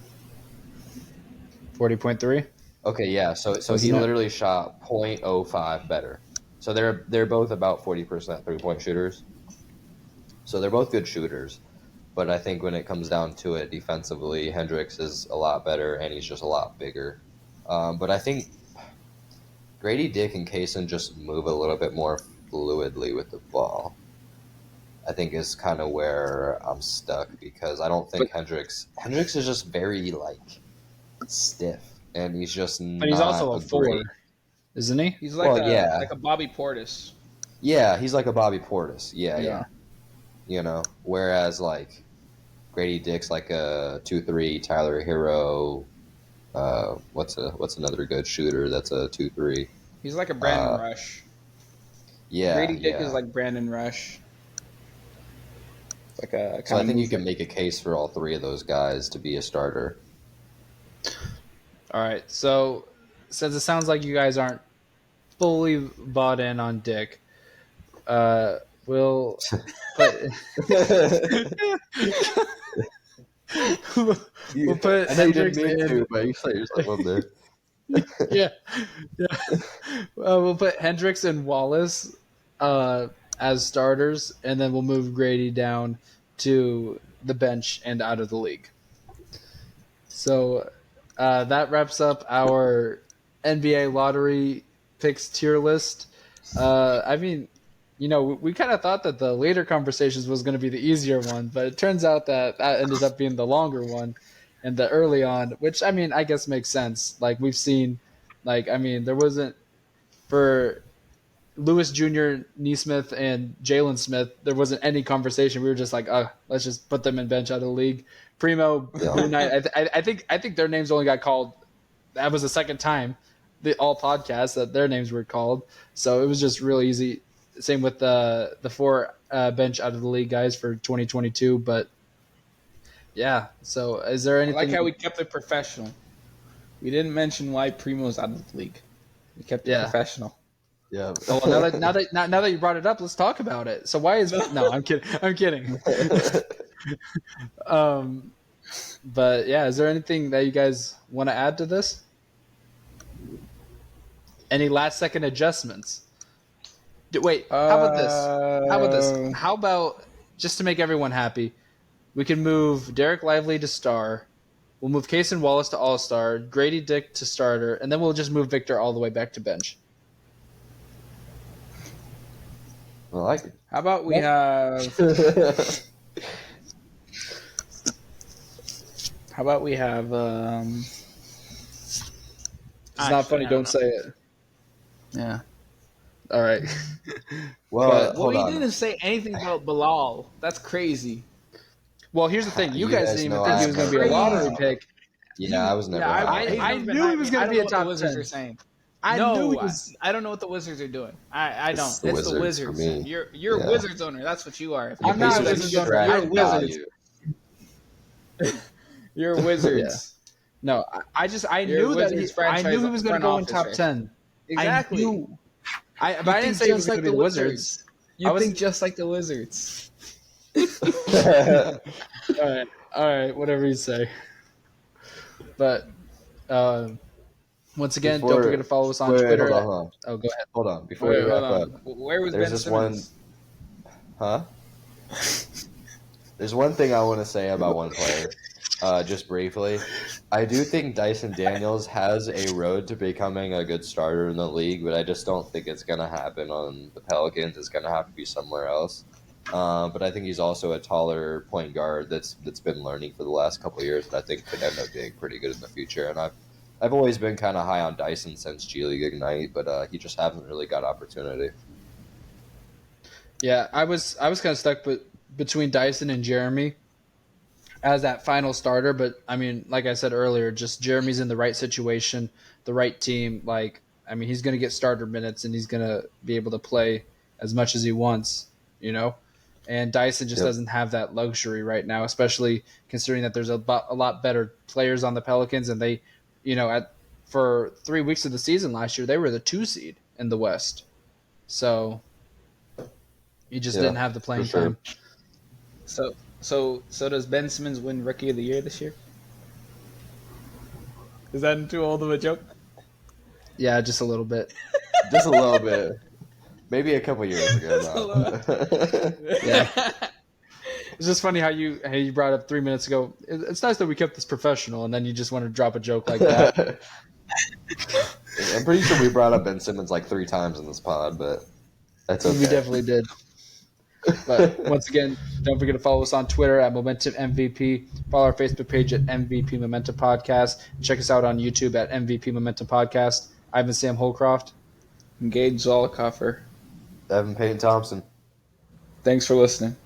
40.3. okay, yeah. So he Wasn't it? literally shot 0.05 better. So they're both about 40% 3-point shooters. So they're both good shooters, but I think when it comes down to it, defensively, Hendricks is a lot better and he's just a lot bigger. But I think Grady Dick and Kaysen just move a little bit more fluidly with the ball. I think is kind of where I'm stuck because I don't think Hendricks is just very like stiff and he's just But he's also a 4, isn't he? He's like yeah. like a Bobby Portis. Yeah, he's like a Bobby Portis. Yeah. Yeah. You know, whereas like Grady Dick's like a 2-3, Tyler Hero. What's another good shooter that's a 2-3? He's like a Brandon Rush. Yeah, Grady Dick yeah. is like Brandon Rush. Like a So I think you can make a case for all 3 of those guys to be a starter. All right. So since it sounds like you guys aren't fully bought in on Dick, we'll put we'll put I know you didn't Hendricks mean in. to, but you set yourself up there. Yeah. We'll put Hendricks and Wallace as starters, and then we'll move Grady down to the bench and out of the league. So that wraps up our NBA lottery picks tier list. I mean, you know, we kind of thought that the later conversations was going to be the easier one, but it turns out that ended up being the longer one. And the early on, which I mean, I guess makes sense. Like we've seen, like I mean, there wasn't for Lewis Jr., Neesmith, and Jalen Smith. There wasn't any conversation. We were just like, let's just put them in bench out of the league. Primo, Boone Knight, I think their names only got called. That was the second time all podcasts that their names were called. So it was just really easy. Same with the 4 bench out of the league guys for 2022, but. Yeah. So, is there anything? I like how we kept it professional. We didn't mention why Primo's out of the league. We kept it professional. Yeah. Oh, well, now that you brought it up, let's talk about it. So, why is no? I'm kidding. I'm kidding. But yeah, is there anything that you guys want to add to this? Any last second adjustments? Wait. How about this? How about just to make everyone happy? We can move Derek Lively to star. We'll move Kaysen Wallace to all-star, Grady Dick to starter, and then we'll just move Victor all the way back to bench. I like it. How about we have? How about we have? It's not funny. Don't say it. Yeah. All right. Well, Well, you didn't say anything about Bilal. That's crazy. Well, here's the thing. You You guys guys didn't even know think he I'm was going to be a never lottery high. pick. Yeah, I was never. Yeah, high. I knew he was going to be a top the Wizards 10. are saying. I knew he was. I don't know what the Wizards are doing. I don't. It's the It's the Wizards for Wizards. me. You're Yeah. a Wizards owner. That's what you are. If I'm you not do a that, Wizards you- owner. You're a Wizards. You're a Wizards. No, I You're a knew that Wizards I knew he franchise was going to front go in office, top right? 10. Exactly. But I didn't say he was going to be the Wizards. You think just like the Wizards. All right, whatever you say. But once again, don't forget to follow us on Twitter. Hold on. Oh, go ahead. Hold on. Before we wrap up, Where was there's Ben this Simmons? There's one thing I want to say about one player, just briefly. I do think Dyson Daniels has a road to becoming a good starter in the league, but I just don't think it's going to happen on the Pelicans. It's going to have to be somewhere else. But I think he's also a taller point guard that's been learning for the last couple of years that I think could end up being pretty good in the future. And I've always been kind of high on Dyson since G League Ignite, but he just hasn't really got opportunity. Yeah, I was kind of stuck between Dyson and Jeremy as that final starter. But I mean, like I said earlier, just Jeremy's in the right situation, the right team. Like, I mean, he's going to get starter minutes and he's going to be able to play as much as he wants, you know. And Dyson just doesn't have that luxury right now, especially considering that there's a lot better players on the Pelicans, and they, you know, for 3 weeks of the season last year, they were the 2 seed in the West. So he just didn't have the playing time. So does Ben Simmons win Rookie of the Year this year? Is that too old of a joke? Yeah, just a little bit. Just a little bit. Maybe a couple years ago now. Yeah. It's just funny how you brought up 3 minutes ago. It's nice that we kept this professional, and then you just want to drop a joke like that. I'm pretty sure we brought up Ben Simmons like 3 times in this pod, but that's okay. We definitely did. But once again, don't forget to follow us on Twitter at Momentum MVP. Follow our Facebook page at MVP Momentum Podcast. Check us out on YouTube at MVP Momentum Podcast. I've been Sam Holcroft. Geigh Zollicoffer. Evan Payton Thompson. Thanks for listening.